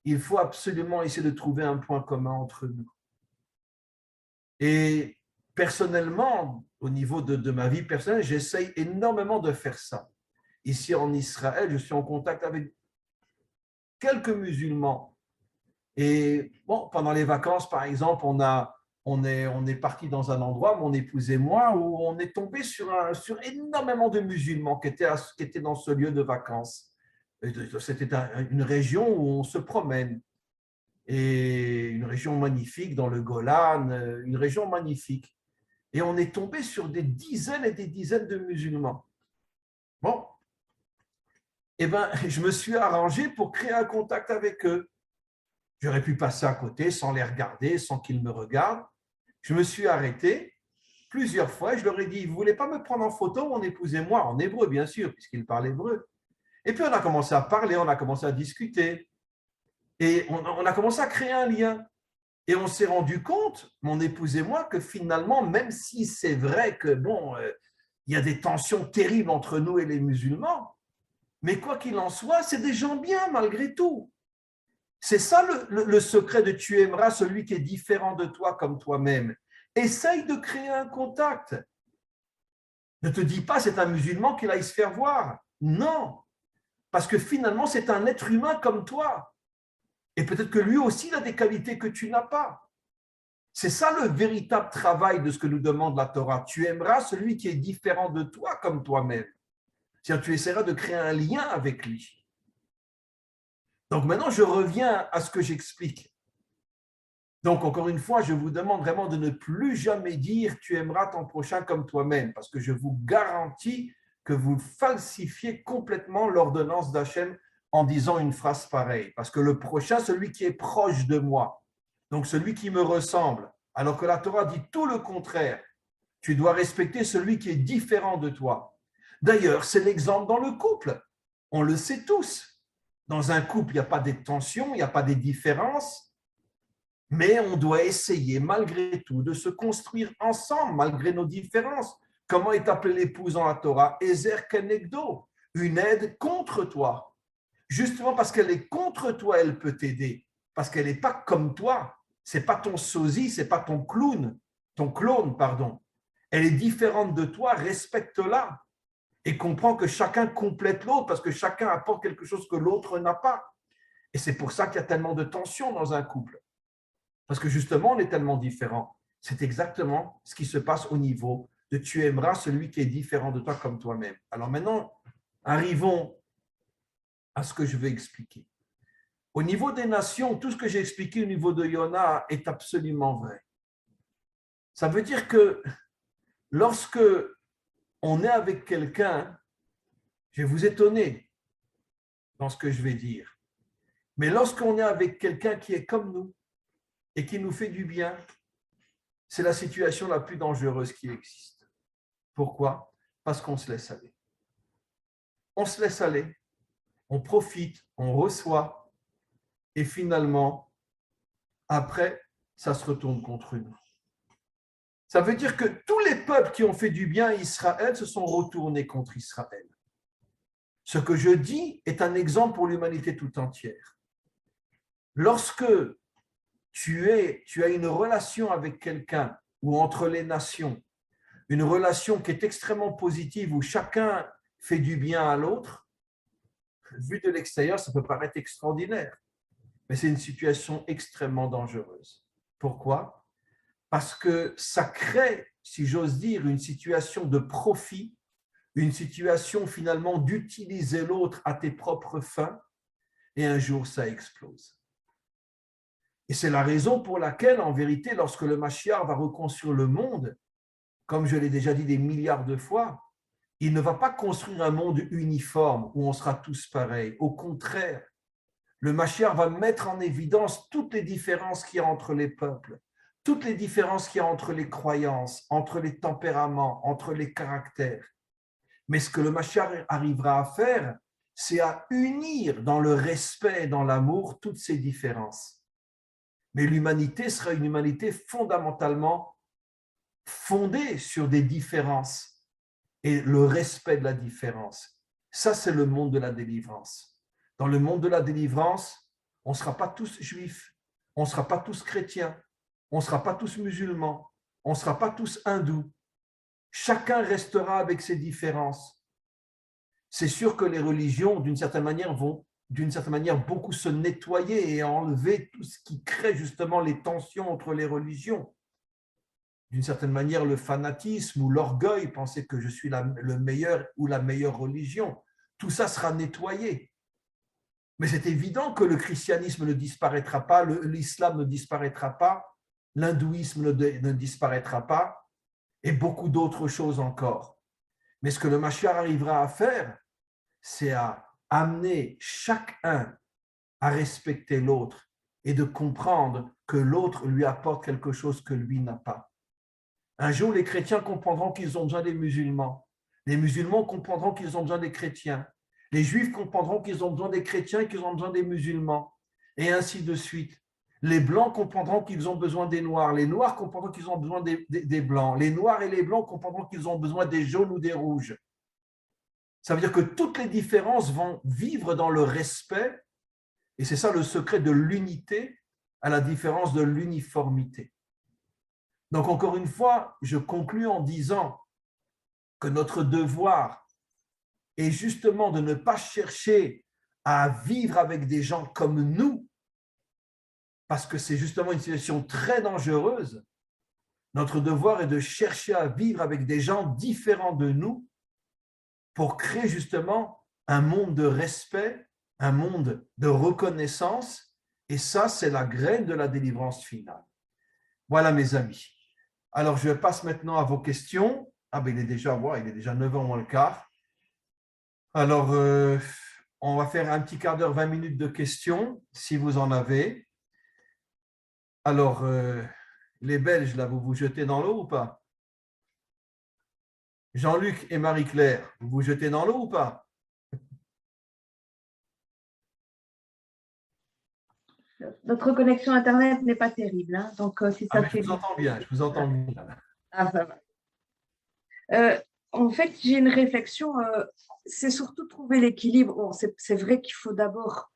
il faut absolument essayer de trouver un point commun entre nous. Et personnellement, au niveau de ma vie personnelle, j'essaye énormément de faire ça. Ici en Israël, je suis en contact avec quelques musulmans. Et bon, pendant les vacances, par exemple, on est parti dans un endroit, mon épouse et moi, où on est tombé sur énormément de musulmans qui étaient dans ce lieu de vacances. C'était une région où on se promène, et une région magnifique dans le Golan, une région magnifique. Et on est tombé sur des dizaines et des dizaines de musulmans. Bon, eh ben, je me suis arrangé pour créer un contact avec eux. J'aurais pu passer à côté sans les regarder, sans qu'ils me regardent. Je me suis arrêté plusieurs fois et je leur ai dit, vous ne voulez pas me prendre en photo, mon épouse et moi, en hébreu, bien sûr, puisqu'ils parlent hébreu. Et puis, on a commencé à parler, on a commencé à discuter. Et on a commencé à créer un lien. Et on s'est rendu compte, mon épouse et moi, que finalement, même si c'est vrai que, bon, il y a des tensions terribles entre nous et les musulmans, mais quoi qu'il en soit, c'est des gens bien malgré tout. C'est ça le secret de tu aimeras celui qui est différent de toi comme toi-même. Essaye de créer un contact. Ne te dis pas c'est un musulman qu'il aille se faire voir. Non, parce que finalement, c'est un être humain comme toi. Et peut-être que lui aussi, il a des qualités que tu n'as pas. C'est ça le véritable travail de ce que nous demande la Torah. Tu aimeras celui qui est différent de toi comme toi-même. C'est-à-dire, tu essaieras de créer un lien avec lui. Donc maintenant, je reviens à ce que j'explique. Donc, encore une fois, je vous demande vraiment de ne plus jamais dire tu aimeras ton prochain comme toi-même, parce que je vous garantis que vous falsifiez complètement l'ordonnance d'Hachem en disant une phrase pareille. Parce que le prochain, celui qui est proche de moi, donc celui qui me ressemble, alors que la Torah dit tout le contraire, tu dois respecter celui qui est différent de toi. D'ailleurs, c'est l'exemple dans le couple. On le sait tous. Dans un couple, il n'y a pas des tensions, il n'y a pas des différences. Mais on doit essayer malgré tout de se construire ensemble, malgré nos différences. Comment est appelée l'épouse dans la Torah? Ezer kenegdo, une aide contre toi. Justement parce qu'elle est contre toi, elle peut t'aider. Parce qu'elle n'est pas comme toi. Ce n'est pas ton sosie, ce n'est pas ton clone, pardon. Elle est différente de toi, respecte-la. Et comprends que chacun complète l'autre parce que chacun apporte quelque chose que l'autre n'a pas. Et c'est pour ça qu'il y a tellement de tensions dans un couple. Parce que justement, on est tellement différents. C'est exactement ce qui se passe au niveau de tu aimeras celui qui est différent de toi comme toi-même. Alors maintenant, arrivons à ce que je vais expliquer. Au niveau des nations, tout ce que j'ai expliqué au niveau de Yona est absolument vrai. Ça veut dire que lorsque on est avec quelqu'un, je vais vous étonner dans ce que je vais dire, mais lorsqu'on est avec quelqu'un qui est comme nous et qui nous fait du bien, c'est la situation la plus dangereuse qui existe. Pourquoi? Parce qu'on se laisse aller. On se laisse aller, on profite, on reçoit, et finalement, après, ça se retourne contre nous. Ça veut dire que tous les peuples qui ont fait du bien à Israël se sont retournés contre Israël. Ce que je dis est un exemple pour l'humanité tout entière. Lorsque tu as une relation avec quelqu'un ou entre les nations, une relation qui est extrêmement positive où chacun fait du bien à l'autre, vu de l'extérieur, ça peut paraître extraordinaire, mais c'est une situation extrêmement dangereuse. Pourquoi? Parce que ça crée, si j'ose dire, une situation de profit, une situation finalement d'utiliser l'autre à tes propres fins, et un jour ça explose. Et c'est la raison pour laquelle, en vérité, lorsque le Mashiach va reconstruire le monde, comme je l'ai déjà dit des milliards de fois, il ne va pas construire un monde uniforme où on sera tous pareils. Au contraire, le Mashiach va mettre en évidence toutes les différences qu'il y a entre les peuples, toutes les différences qu'il y a entre les croyances, entre les tempéraments, entre les caractères. Mais ce que le Mashiach arrivera à faire, c'est à unir dans le respect et dans l'amour toutes ces différences. Mais l'humanité sera une humanité fondamentalement fondée sur des différences et le respect de la différence. Ça, c'est le monde de la délivrance. Dans le monde de la délivrance, on ne sera pas tous juifs, on ne sera pas tous chrétiens, on ne sera pas tous musulmans, on ne sera pas tous hindous. Chacun restera avec ses différences. C'est sûr que les religions, d'une certaine manière, vont d'une certaine manière, beaucoup se nettoyer et enlever tout ce qui crée justement les tensions entre les religions. D'une certaine manière, le fanatisme ou l'orgueil, penser que je suis le meilleur ou la meilleure religion, tout ça sera nettoyé. Mais c'est évident que le christianisme ne disparaîtra pas, l'islam ne disparaîtra pas, l'hindouisme ne disparaîtra pas, et beaucoup d'autres choses encore. Mais ce que le Mashiach arrivera à faire, c'est à amener chacun à respecter l'autre et de comprendre que l'autre lui apporte quelque chose que lui n'a pas. Un jour, les chrétiens comprendront qu'ils ont besoin des musulmans. Les musulmans comprendront qu'ils ont besoin des chrétiens. Les juifs comprendront qu'ils ont besoin des chrétiens et qu'ils ont besoin des musulmans. Et ainsi de suite. Les blancs comprendront qu'ils ont besoin des noirs. Les noirs comprendront qu'ils ont besoin des blancs. Les noirs et les blancs comprendront qu'ils ont besoin des jaunes ou des rouges. Ça veut dire que toutes les différences vont vivre dans le respect. Et c'est ça le secret de l'unité à la différence de l'uniformité. Donc, encore une fois, je conclus en disant que notre devoir est justement de ne pas chercher à vivre avec des gens comme nous, parce que c'est justement une situation très dangereuse. Notre devoir est de chercher à vivre avec des gens différents de nous pour créer justement un monde de respect, un monde de reconnaissance, et ça, c'est la graine de la délivrance finale. Voilà, mes amis. Alors, je passe maintenant à vos questions. Ah ben, il est déjà 9h moins le quart. Alors, on va faire un petit quart d'heure, 20 minutes de questions, si vous en avez. Alors, les Belges, là, vous vous jetez dans l'eau ou pas? Jean-Luc et Marie-Claire, vous vous jetez dans l'eau ou pas? Notre connexion Internet n'est pas terrible, hein, donc si ça fait... Je vous entends bien, je vous entends bien. Ah, ça va. En fait, j'ai une réflexion, c'est surtout trouver l'équilibre. Bon, c'est vrai qu'il faut d'abord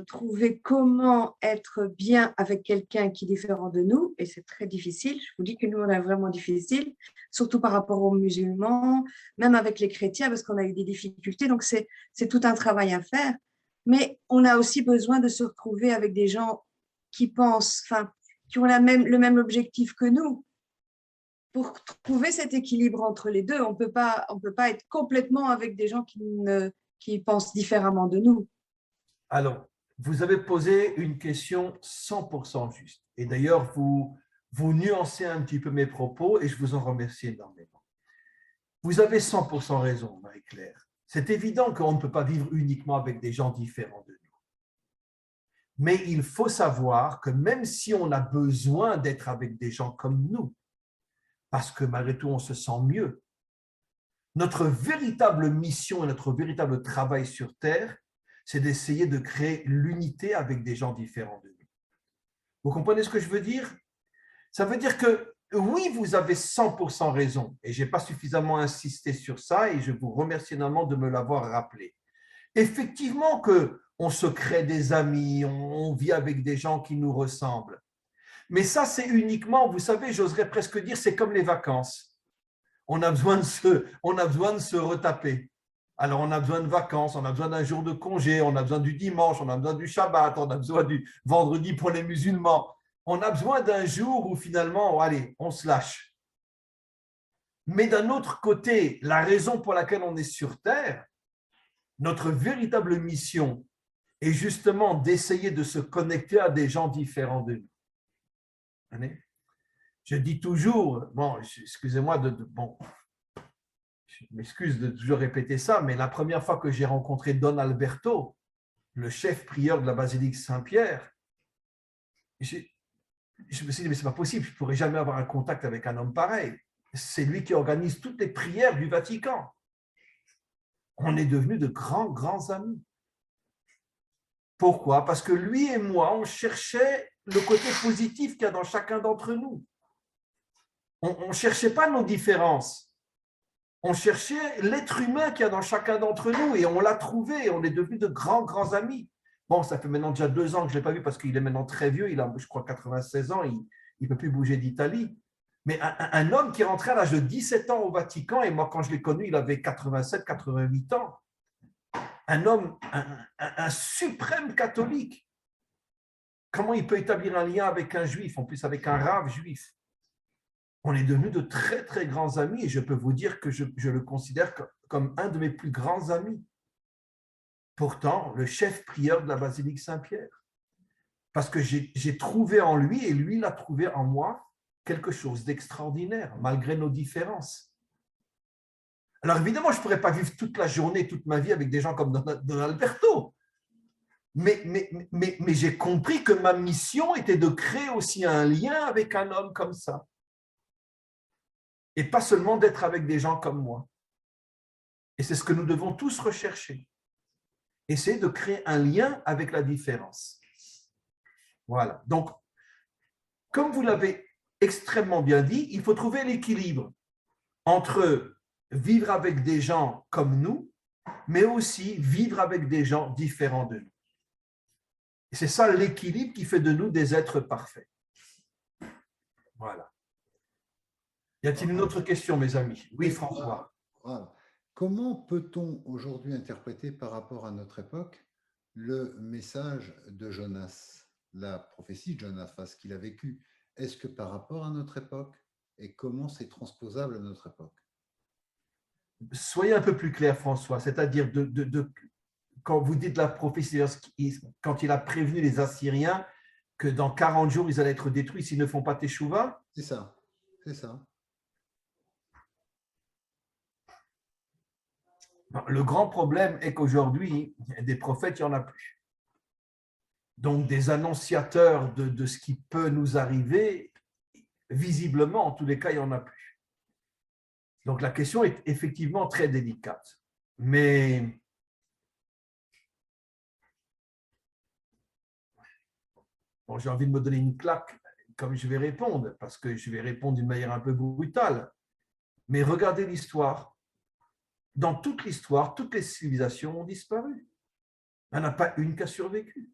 trouver comment être bien avec quelqu'un qui est différent de nous, et c'est très difficile. Je vous dis que nous, on a vraiment difficile, surtout par rapport aux musulmans, même avec les chrétiens, parce qu'on a eu des difficultés, donc c'est tout un travail à faire. Mais on a aussi besoin de se retrouver avec des gens qui pensent, enfin, qui ont le même objectif que nous. Pour trouver cet équilibre entre les deux, on peut pas être complètement avec des gens qui pensent différemment de nous. Alors, vous avez posé une question 100% juste. Et d'ailleurs, vous nuancez un petit peu mes propos et je vous en remercie énormément. Vous avez 100% raison, Marie-Claire. C'est évident qu'on ne peut pas vivre uniquement avec des gens différents de nous. Mais il faut savoir que même si on a besoin d'être avec des gens comme nous, parce que malgré tout, on se sent mieux, notre véritable mission et notre véritable travail sur Terre, c'est d'essayer de créer l'unité avec des gens différents de nous. Vous comprenez ce que je veux dire? Ça veut dire que oui, vous avez 100% raison, et je n'ai pas suffisamment insisté sur ça, et je vous remercie énormément de me l'avoir rappelé. Effectivement qu'on se crée des amis, on vit avec des gens qui nous ressemblent. Mais ça, c'est uniquement, vous savez, j'oserais presque dire, c'est comme les vacances. On a besoin de se retaper. Alors, on a besoin de vacances, on a besoin d'un jour de congé, on a besoin du dimanche, on a besoin du Shabbat, on a besoin du vendredi pour les musulmans. On a besoin d'un jour où finalement, allez, on se lâche. Mais d'un autre côté, la raison pour laquelle on est sur Terre, notre véritable mission est justement d'essayer de se connecter à des gens différents de nous. Je dis toujours, bon, excusez-moi je m'excuse de toujours répéter ça, mais la première fois que j'ai rencontré Don Alberto, le chef prieur de la basilique Saint-Pierre, je me suis dit, mais ce n'est pas possible, je ne pourrais jamais avoir un contact avec un homme pareil. C'est lui qui organise toutes les prières du Vatican. On est devenus de grands, grands amis. Pourquoi? Parce que lui et moi, on cherchait le côté positif qu'il y a dans chacun d'entre nous. On ne cherchait pas nos différences. On cherchait l'être humain qu'il y a dans chacun d'entre nous et on l'a trouvé. On est devenus de grands, grands amis. Bon, ça fait maintenant déjà 2 ans que je ne l'ai pas vu parce qu'il est maintenant très vieux. Il a, je crois, 96 ans. Il ne peut plus bouger d'Italie. Mais un homme qui est rentré à l'âge de 17 ans au Vatican, et moi, quand je l'ai connu, il avait 87, 88 ans. un homme, un suprême catholique. Comment il peut établir un lien avec un juif, en plus avec un rave juif? On est devenus de très, très grands amis et je peux vous dire que je le considère comme un de mes plus grands amis. Pourtant, le chef prieur de la basilique Saint-Pierre. Parce que j'ai trouvé en lui, et lui l'a trouvé en moi, quelque chose d'extraordinaire, malgré nos différences. Alors évidemment, je ne pourrais pas vivre toute la journée, toute ma vie avec des gens comme Don Alberto. Mais j'ai compris que ma mission était de créer aussi un lien avec un homme comme ça. Et pas seulement d'être avec des gens comme moi. Et c'est ce que nous devons tous rechercher. Essayer de créer un lien avec la différence. Voilà. Donc, comme vous l'avez extrêmement bien dit, il faut trouver l'équilibre entre vivre avec des gens comme nous, mais aussi vivre avec des gens différents de nous. Et c'est ça l'équilibre qui fait de nous des êtres parfaits. Voilà. Y a-t-il une autre question, mes amis? Oui, François. Comment peut-on aujourd'hui interpréter par rapport à notre époque le message de Jonas, la prophétie de Jonas, ce qu'il a vécu? Est-ce que par rapport à notre époque, et comment c'est transposable à notre époque? Soyez un peu plus clair, François, c'est-à-dire quand vous dites la prophétie, quand il a prévenu les Assyriens que dans 40 jours, ils allaient être détruits s'ils ne font pas Teshuvah? C'est ça, c'est ça. Le grand problème est qu'aujourd'hui, des prophètes, il n'y en a plus. Donc, des annonciateurs de ce qui peut nous arriver, visiblement, en tous les cas, il n'y en a plus. Donc, la question est effectivement très délicate. Mais bon, j'ai envie de me donner une claque comme je vais répondre, parce que je vais répondre d'une manière un peu brutale. Mais regardez l'histoire. Dans toute l'histoire, toutes les civilisations ont disparu. Il n'y en a pas une qui a survécu.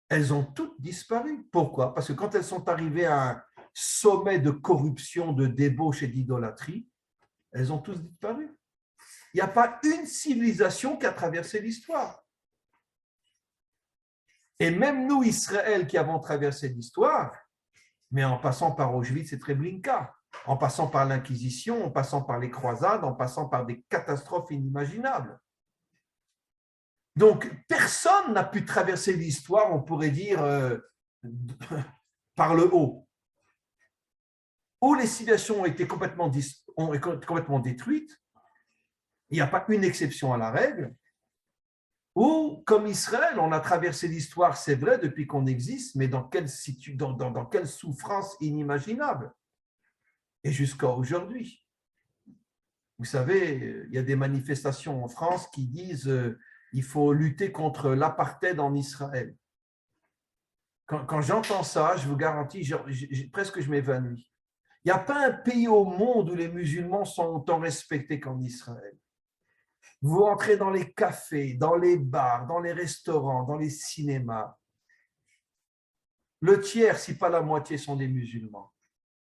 Elles ont toutes disparu. Pourquoi? Parce que quand elles sont arrivées à un sommet de corruption, de débauche et d'idolâtrie, elles ont toutes disparu. Il n'y a pas une civilisation qui a traversé l'histoire. Et même nous, Israël, qui avons traversé l'histoire, mais en passant par Auschwitz et Treblinka, en passant par l'Inquisition, en passant par les croisades, en passant par des catastrophes inimaginables. Donc, personne n'a pu traverser l'histoire, on pourrait dire, par le haut. Où les civilisations ont été complètement détruites, il n'y a pas une exception à la règle, ou, comme Israël, on a traversé l'histoire, c'est vrai, depuis qu'on existe, mais dans quelle souffrance inimaginable. Et jusqu'à aujourd'hui. Vous savez, il y a des manifestations en France qui disent il faut lutter contre l'apartheid en Israël. Quand j'entends ça, je vous garantis, presque je m'évanouis. Il n'y a pas un pays au monde où les musulmans sont autant respectés qu'en Israël. Vous entrez dans les cafés, dans les bars, dans les restaurants, dans les cinémas. Le tiers, si pas la moitié, sont des musulmans.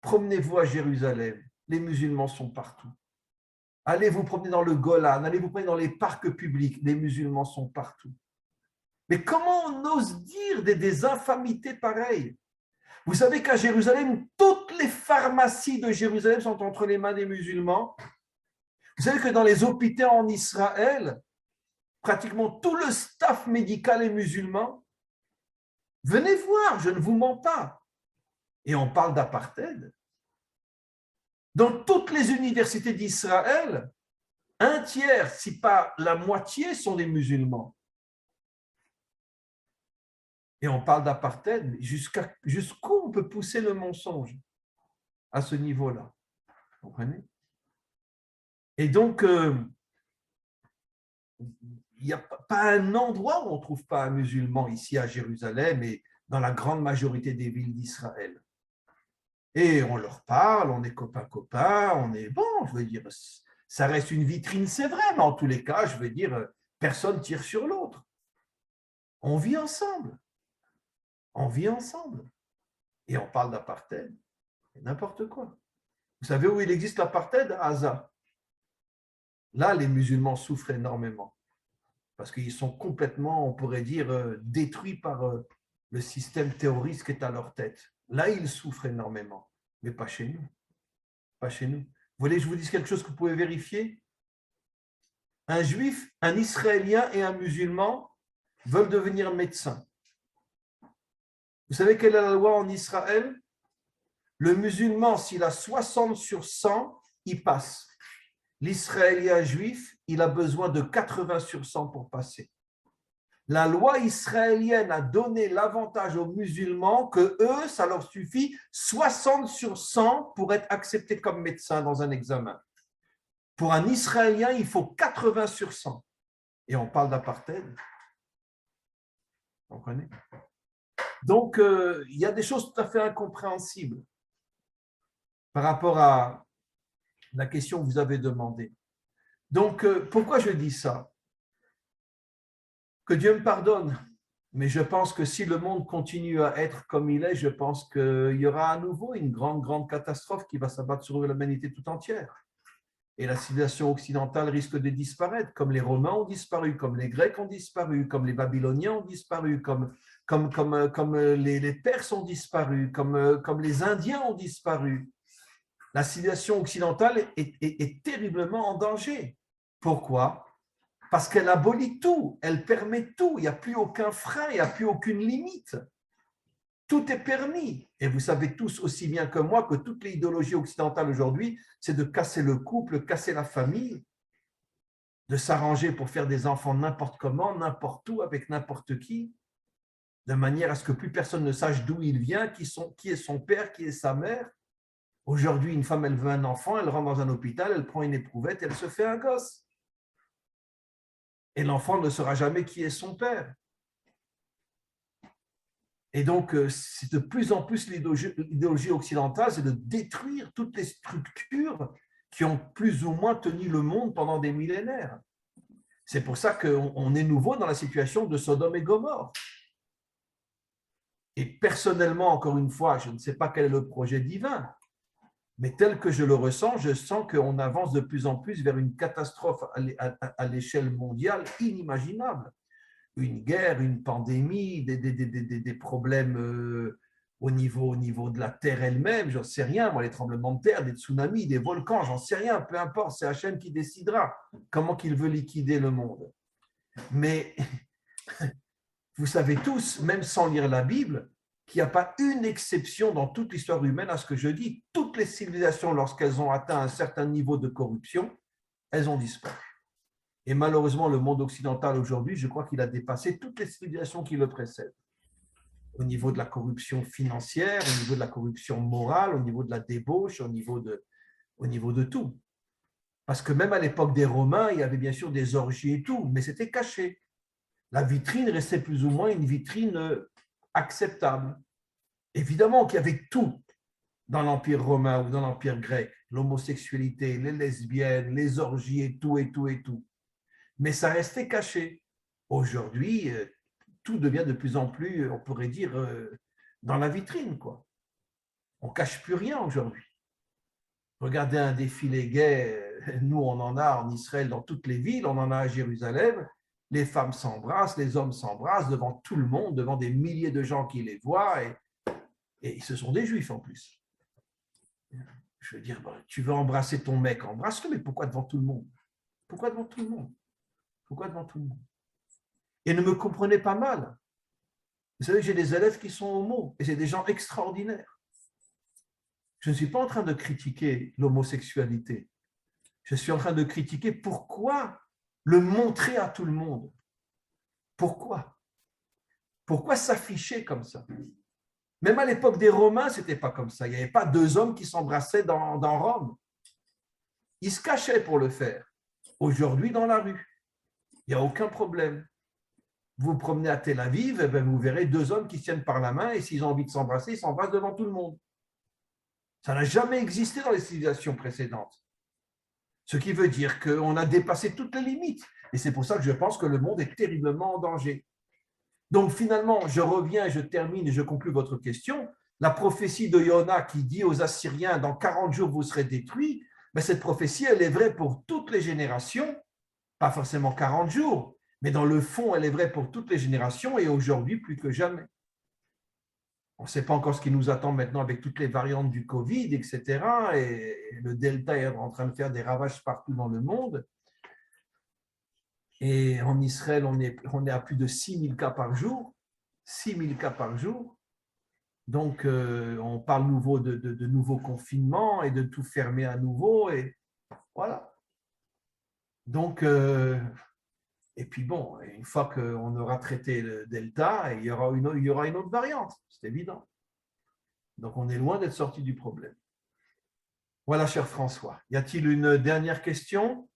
Promenez-vous à Jérusalem, les musulmans sont partout. Allez vous promener dans le Golan, allez vous promener dans les parcs publics, les musulmans sont partout. Mais comment on ose dire des infamités pareilles? Vous savez qu'à Jérusalem, toutes les pharmacies de Jérusalem sont entre les mains des musulmans. Vous savez que dans les hôpitaux en Israël, pratiquement tout le staff médical est musulman. Venez voir, je ne vous mens pas. Et on parle d'apartheid. Dans toutes les universités d'Israël, un tiers, si pas la moitié, sont des musulmans. Et on parle d'apartheid, jusqu'où on peut pousser le mensonge à ce niveau-là? Vous comprenez? Et donc, il n'y a pas un endroit où on ne trouve pas un musulman ici à Jérusalem et dans la grande majorité des villes d'Israël. Et on leur parle, on est copains-copains, on est bon, je veux dire, ça reste une vitrine, c'est vrai, mais en tous les cas, je veux dire, personne ne tire sur l'autre. On vit ensemble. On vit ensemble. Et on parle d'apartheid. N'importe quoi. Vous savez où il existe l'apartheid? À Gaza. Là, les musulmans souffrent énormément. parce qu'ils sont complètement, on pourrait dire, détruits par le système terroriste qui est à leur tête. Là, ils souffrent énormément, mais pas chez nous. Pas chez nous. Vous voulez que je vous dise quelque chose que vous pouvez vérifier? Un juif, un israélien et un musulman veulent devenir médecins. Vous savez quelle est la loi en Israël? Le musulman, s'il a 60 sur 100, il passe. L'israélien juif, il a besoin de 80 sur 100 pour passer. La loi israélienne a donné l'avantage aux musulmans que eux, ça leur suffit 60 sur 100 pour être acceptés comme médecins dans un examen. Pour un Israélien, il faut 80 sur 100. Et on parle d'apartheid. Vous comprenez? Donc, il y a des choses tout à fait incompréhensibles par rapport à la question que vous avez demandée. Donc, pourquoi je dis ça? Que Dieu me pardonne, mais je pense que si le monde continue à être comme il est, je pense qu'il y aura à nouveau une grande catastrophe qui va s'abattre sur l'humanité tout entière. Et la civilisation occidentale risque de disparaître, comme les Romains ont disparu, comme les Grecs ont disparu, comme les Babyloniens ont disparu, comme les Perses ont disparu, comme les Indiens ont disparu. La civilisation occidentale est terriblement en danger. Pourquoi? Parce qu'elle abolit tout, elle permet tout, il n'y a plus aucun frein, il n'y a plus aucune limite. Tout est permis. Et vous savez tous aussi bien que moi que toutes les idéologies occidentales aujourd'hui, c'est de casser le couple, casser la famille, de s'arranger pour faire des enfants n'importe comment, n'importe où, avec n'importe qui, de manière à ce que plus personne ne sache d'où il vient, qui est son père, qui est sa mère. Aujourd'hui, une femme, elle veut un enfant, elle rentre dans un hôpital, elle prend une éprouvette, elle se fait un gosse. Et l'enfant ne saura jamais qui est son père. Et donc, c'est de plus en plus l'idéologie occidentale, c'est de détruire toutes les structures qui ont plus ou moins tenu le monde pendant des millénaires. C'est pour ça qu'on est nouveau dans la situation de Sodome et Gomorrhe. Et personnellement, encore une fois, je ne sais pas quel est le projet divin, mais tel que je le ressens, je sens qu'on avance de plus en plus vers une catastrophe à l'échelle mondiale inimaginable. Une guerre, une pandémie, des problèmes au niveau de la Terre elle-même, j'en sais rien, moi, les tremblements de terre, des tsunamis, des volcans, j'en sais rien, peu importe, c'est Hachem qui décidera comment qu'il veut liquider le monde. Mais vous savez tous, même sans lire la Bible, qu'il n'y a pas une exception dans toute l'histoire humaine à ce que je dis. Toutes les civilisations, lorsqu'elles ont atteint un certain niveau de corruption, elles ont disparu. Et malheureusement, le monde occidental aujourd'hui, je crois qu'il a dépassé toutes les civilisations qui le précèdent. Au niveau de la corruption financière, au niveau de la corruption morale, au niveau de la débauche, au niveau de tout. Parce que même à l'époque des Romains, il y avait bien sûr des orgies et tout, mais c'était caché. La vitrine restait plus ou moins une vitrine acceptable. Évidemment qu'il y avait tout dans l'Empire romain ou dans l'Empire grec, l'homosexualité, les lesbiennes, les orgies et tout, et tout, et tout. Mais ça restait caché. Aujourd'hui, tout devient de plus en plus, on pourrait dire, dans la vitrine, quoi. On ne cache plus rien aujourd'hui. Regardez un défilé gay, nous on en a en Israël dans toutes les villes, on en a à Jérusalem, les femmes s'embrassent, les hommes s'embrassent devant tout le monde, devant des milliers de gens qui les voient, et ce sont des juifs en plus. Je veux dire, tu veux embrasser ton mec, embrasse-le, mais pourquoi devant tout le monde? Pourquoi devant tout le monde? Pourquoi devant tout le monde? Et ne me comprenez pas mal. Vous savez, j'ai des élèves qui sont homo, et c'est des gens extraordinaires. Je ne suis pas en train de critiquer l'homosexualité. Je suis en train de critiquer pourquoi le montrer à tout le monde. Pourquoi? Pourquoi s'afficher comme ça? Même à l'époque des Romains, ce n'était pas comme ça. Il n'y avait pas deux hommes qui s'embrassaient dans Rome. Ils se cachaient pour le faire. Aujourd'hui, dans la rue, il n'y a aucun problème. Vous vous promenez à Tel Aviv, vous verrez deux hommes qui se tiennent par la main et s'ils ont envie de s'embrasser, ils s'embrassent devant tout le monde. Ça n'a jamais existé dans les civilisations précédentes. Ce qui veut dire qu'on a dépassé toutes les limites. Et c'est pour ça que je pense que le monde est terriblement en danger. Donc finalement, je reviens, je termine et je conclue votre question. La prophétie de Yona qui dit aux Assyriens, dans 40 jours vous serez détruits, mais cette prophétie, elle est vraie pour toutes les générations, pas forcément 40 jours, Mais dans le fond, elle est vraie pour toutes les générations et aujourd'hui plus que jamais. On ne sait pas encore ce qui nous attend maintenant avec toutes les variantes du Covid, etc. Et le Delta est en train de faire des ravages partout dans le monde. Et en Israël, on est à plus de 6000 cas par jour. 6000 cas par jour. Donc, on parle de nouveaux confinements et de tout fermer à nouveau. Et voilà. Donc, et puis bon, une fois qu'on aura traité le Delta, il y aura une autre variante, c'est évident. Donc, on est loin d'être sorti du problème. Voilà, cher François. Y a-t-il une dernière question?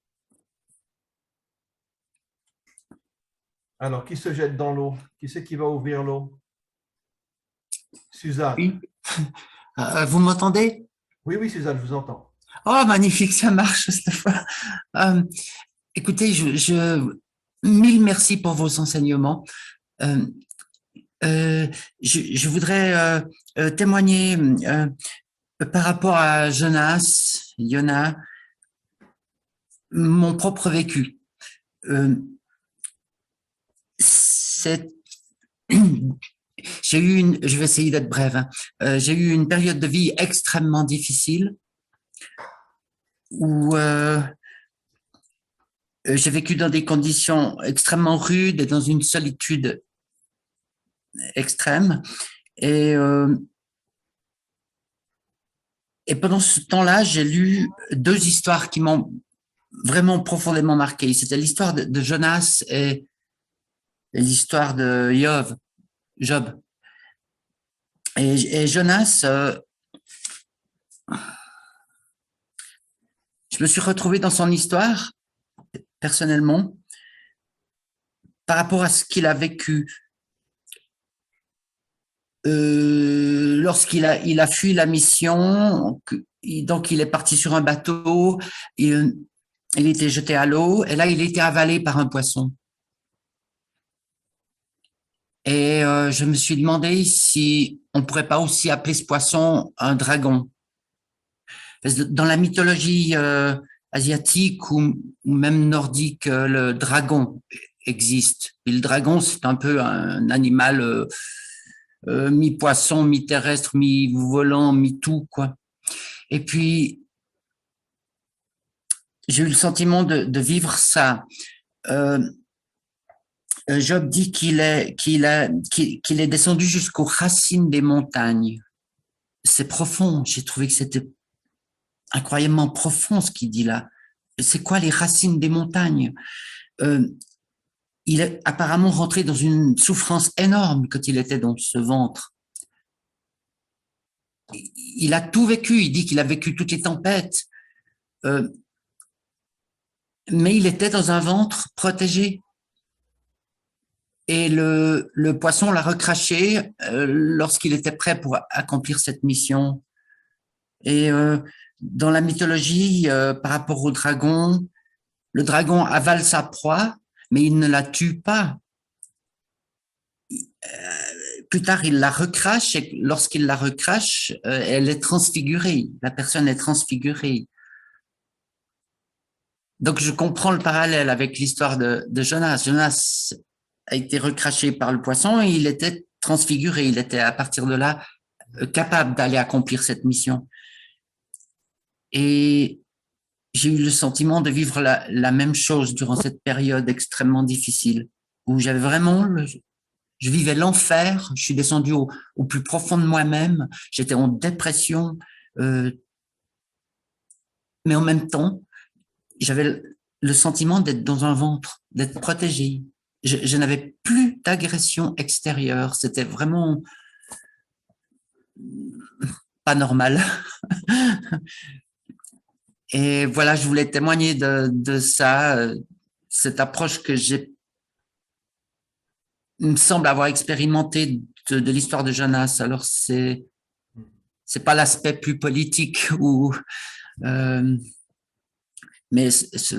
Alors, qui se jette dans l'eau? Qui c'est qui va ouvrir l'eau? Suzanne. Oui. Vous m'entendez? Oui, oui, Suzanne, je vous entends. Oh, magnifique, ça marche cette fois. Écoutez, mille merci pour vos enseignements. Je voudrais témoigner par rapport à Yona, mon propre vécu. Je vais essayer d'être brève, hein. J'ai eu une période de vie extrêmement difficile où j'ai vécu dans des conditions extrêmement rudes et dans une solitude extrême. Et pendant ce temps-là, j'ai lu deux histoires qui m'ont vraiment profondément marqué. C'était l'histoire de Jonas et l'histoire de Job. Et Jonas, je me suis retrouvé dans son histoire, personnellement, par rapport à ce qu'il a vécu. Lorsqu'il a fui la mission, donc il est parti sur un bateau, il était jeté à l'eau, et là, il était avalé par un poisson. Et je me suis demandé si on ne pourrait pas aussi appeler ce poisson un dragon. Parce que dans la mythologie asiatique ou même nordique, le dragon existe. Et le dragon, c'est un peu un animal mi-poisson, mi-terrestre, mi-volant, mi-tout, quoi. Et puis, j'ai eu le sentiment de vivre ça. Job dit qu'il est descendu jusqu'aux racines des montagnes. C'est profond. J'ai trouvé que c'était incroyablement profond ce qu'il dit là. C'est quoi les racines des montagnes? Il est apparemment rentré dans une souffrance énorme quand il était dans ce ventre. Il a tout vécu. Il dit qu'il a vécu toutes les tempêtes. Mais il était dans un ventre protégé. Et le poisson l'a recraché lorsqu'il était prêt pour accomplir cette mission. Et dans la mythologie, par rapport au dragon, le dragon avale sa proie, mais il ne la tue pas. Plus tard, il la recrache, et lorsqu'il la recrache, elle est transfigurée. La personne est transfigurée. Donc, je comprends le parallèle avec l'histoire de Jonas. Jonas a été recraché par le poisson et il était transfiguré. Il était à partir de là capable d'aller accomplir cette mission. Et j'ai eu le sentiment de vivre la même chose durant cette période extrêmement difficile où j'avais vraiment, je vivais l'enfer. Je suis descendu au plus profond de moi-même. J'étais en dépression, mais en même temps, j'avais le sentiment d'être dans un ventre, d'être protégé. Je n'avais plus d'agression extérieure. C'était vraiment pas normal. Et voilà, je voulais témoigner de ça, cette approche que il me semble avoir expérimenté de l'histoire de Jonas. Alors, c'est pas l'aspect plus politique mais c'est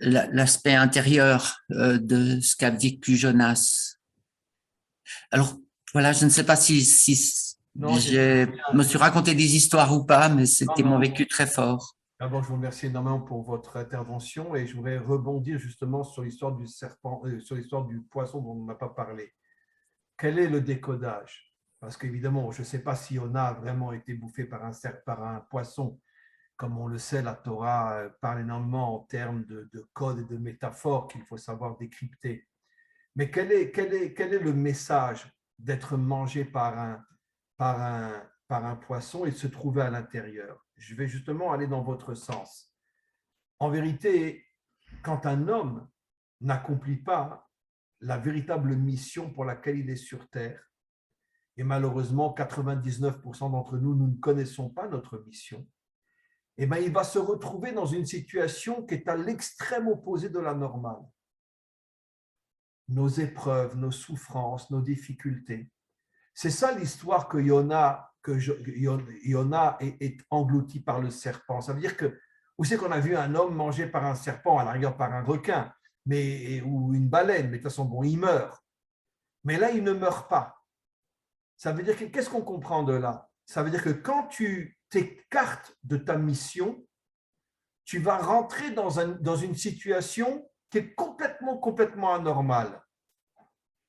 l'aspect intérieur de ce qu'a vécu Jonas. Alors, voilà, je ne sais pas si je me suis raconté des histoires ou pas, mais c'était mon vécu très fort. D'abord, je vous remercie énormément pour votre intervention et je voudrais rebondir justement sur l'histoire du serpent, sur l'histoire du poisson dont on n'a pas parlé. Quel est le décodage? Parce qu'évidemment, je ne sais pas si Yona a vraiment été bouffé par un poisson. Comme on le sait, la Torah parle énormément en termes de code et de métaphores qu'il faut savoir décrypter. Mais quel est le message d'être mangé par un poisson et de se trouver à l'intérieur? Je vais justement aller dans votre sens. En vérité, quand un homme n'accomplit pas la véritable mission pour laquelle il est sur Terre, et malheureusement 99% d'entre nous, nous ne connaissons pas notre mission, eh bien, il va se retrouver dans une situation qui est à l'extrême opposé de la normale. Nos épreuves, nos souffrances, nos difficultés. C'est ça l'histoire que Yona est englouti par le serpent. Ça veut dire que, où c'est qu'on a vu un homme mangé par un serpent, à la rigueur par un requin, ou une baleine, mais de toute façon, bon, il meurt. Mais là, il ne meurt pas. Ça veut dire que, qu'est-ce qu'on comprend de là? Ça veut dire que quand tu t'écartes de ta mission, tu vas rentrer dans une situation qui est complètement anormale.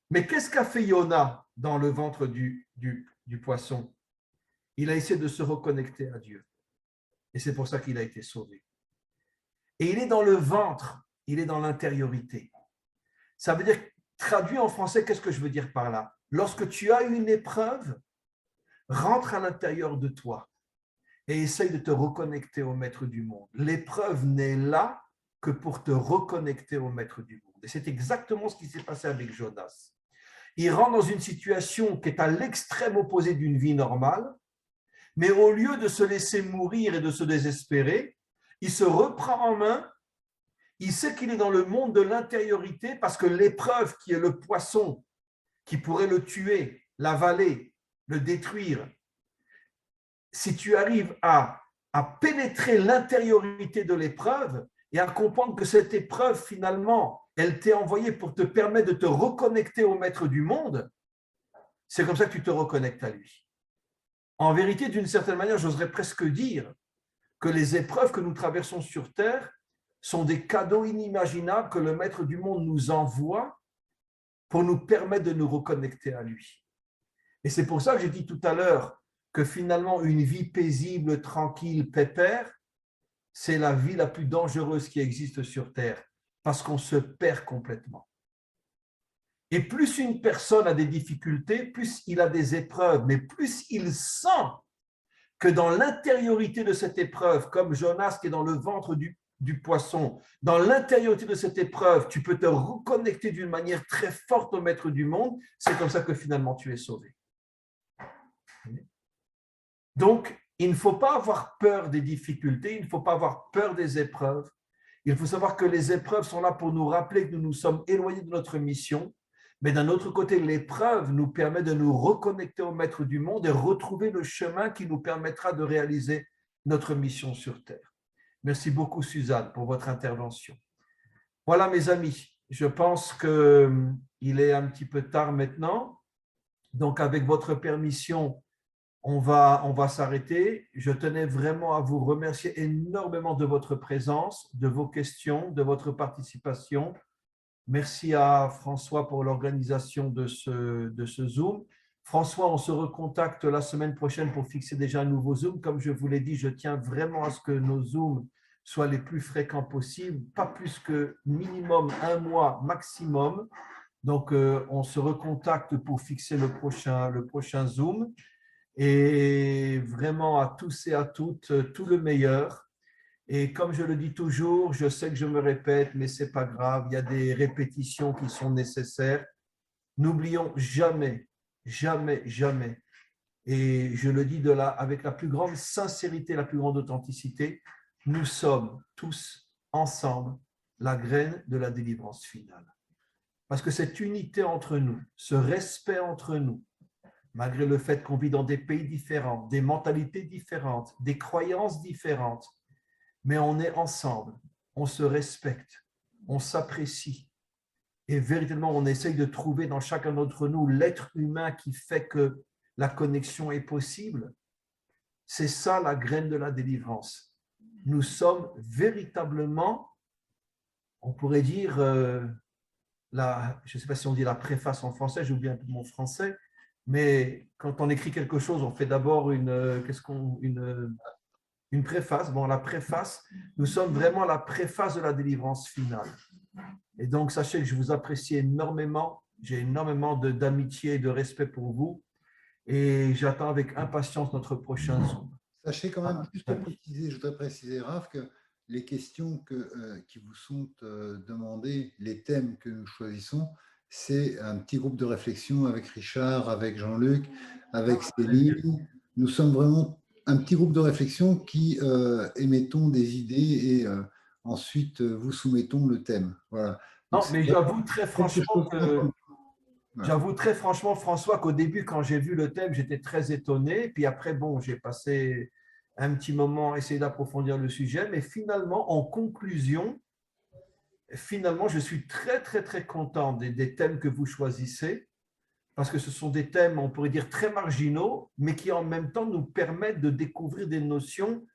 Mais qu'est-ce qu'a fait Yona dans le ventre du poisson? Il a essayé de se reconnecter à Dieu. Et c'est pour ça qu'il a été sauvé. Et il est dans le ventre, il est dans l'intériorité. Ça veut dire, traduit en français, qu'est-ce que je veux dire par là? Lorsque tu as une épreuve, rentre à l'intérieur de toi et essaye de te reconnecter au maître du monde. L'épreuve n'est là que pour te reconnecter au maître du monde. Et c'est exactement ce qui s'est passé avec Jonas. Il rentre dans une situation qui est à l'extrême opposé d'une vie normale, mais au lieu de se laisser mourir et de se désespérer, il se reprend en main, il sait qu'il est dans le monde de l'intériorité parce que l'épreuve qui est le poisson, qui pourrait le tuer, l'avaler, le détruire, si tu arrives à pénétrer l'intériorité de l'épreuve et à comprendre que cette épreuve, finalement, elle t'est envoyée pour te permettre de te reconnecter au maître du monde, c'est comme ça que tu te reconnectes à lui. En vérité, d'une certaine manière, j'oserais presque dire que les épreuves que nous traversons sur Terre sont des cadeaux inimaginables que le maître du monde nous envoie pour nous permettre de nous reconnecter à lui. Et c'est pour ça que j'ai dit tout à l'heure que finalement, une vie paisible, tranquille, pépère, c'est la vie la plus dangereuse qui existe sur Terre, parce qu'on se perd complètement. Et plus une personne a des difficultés, plus il a des épreuves, mais plus il sent que dans l'intériorité de cette épreuve, comme Jonas qui est dans le ventre du poisson, dans l'intériorité de cette épreuve, tu peux te reconnecter d'une manière très forte au maître du monde, c'est comme ça que finalement tu es sauvé. Donc, il ne faut pas avoir peur des difficultés, il ne faut pas avoir peur des épreuves. Il faut savoir que les épreuves sont là pour nous rappeler que nous nous sommes éloignés de notre mission, mais d'un autre côté, l'épreuve nous permet de nous reconnecter au maître du monde et retrouver le chemin qui nous permettra de réaliser notre mission sur Terre. Merci beaucoup, Suzanne, pour votre intervention. Voilà, mes amis, je pense qu'il est un petit peu tard maintenant. Donc, avec votre permission, on va s'arrêter. Je tenais vraiment à vous remercier énormément de votre présence, de vos questions, de votre participation. Merci à François pour l'organisation de ce Zoom. François, on se recontacte la semaine prochaine pour fixer déjà un nouveau Zoom. Comme je vous l'ai dit, je tiens vraiment à ce que nos Zooms soient les plus fréquents possibles, pas plus que minimum 1 mois maximum. Donc, on se recontacte pour fixer le prochain Zoom. Et vraiment à tous et à toutes, tout le meilleur. Et comme je le dis toujours, je sais que je me répète, mais ce n'est pas grave, il y a des répétitions qui sont nécessaires. N'oublions jamais, jamais, jamais, et je le dis avec la plus grande sincérité, la plus grande authenticité, nous sommes tous ensemble la graine de la délivrance finale. Parce que cette unité entre nous, ce respect entre nous, malgré le fait qu'on vit dans des pays différents, des mentalités différentes, des croyances différentes, mais on est ensemble, on se respecte, on s'apprécie et véritablement on essaye de trouver dans chacun d'entre nous l'être humain qui fait que la connexion est possible. C'est ça la graine de la délivrance. nous sommes véritablement, on pourrait dire, je ne sais pas si on dit la préface en français, j'ai oublié un peu mon français, mais quand on écrit quelque chose, on fait d'abord une préface. Bon, la préface, nous sommes vraiment la préface de la délivrance finale. Et donc, sachez que je vous apprécie énormément. J'ai énormément d'amitié et de respect pour vous. Et j'attends avec impatience notre prochain Zoom. Sachez quand même, je voudrais préciser, Raph, que les questions qui vous sont demandées, les thèmes que nous choisissons, c'est un petit groupe de réflexion avec Richard, avec Jean-Luc, avec Céline. Nous sommes vraiment un petit groupe de réflexion qui émettons des idées et ensuite vous soumettons le thème. Voilà. Donc, non, mais j'avoue très franchement, François, qu'au début, quand j'ai vu le thème, j'étais très étonné. Puis après, bon, j'ai passé un petit moment à essayer d'approfondir le sujet. Mais finalement, en conclusion, je suis très, très, très content des thèmes que vous choisissez. Parce que ce sont des thèmes, on pourrait dire, très marginaux, mais qui en même temps nous permettent de découvrir des notions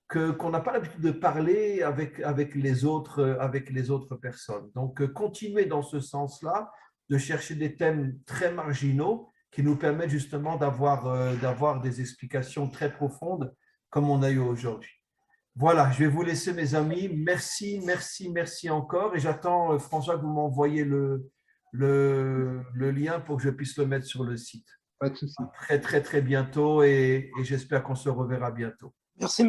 qu'on n'a pas l'habitude de parler avec les autres personnes. Donc, continuez dans ce sens-là, de chercher des thèmes très marginaux qui nous permettent justement d'avoir des explications très profondes comme on a eu aujourd'hui. Voilà, je vais vous laisser, mes amis. Merci, merci, merci encore. Et j'attends, François, que vous m'envoyez le lien pour que je puisse le mettre sur le site. Pas de souci. Très, très, très bientôt et j'espère qu'on se reverra bientôt. Merci.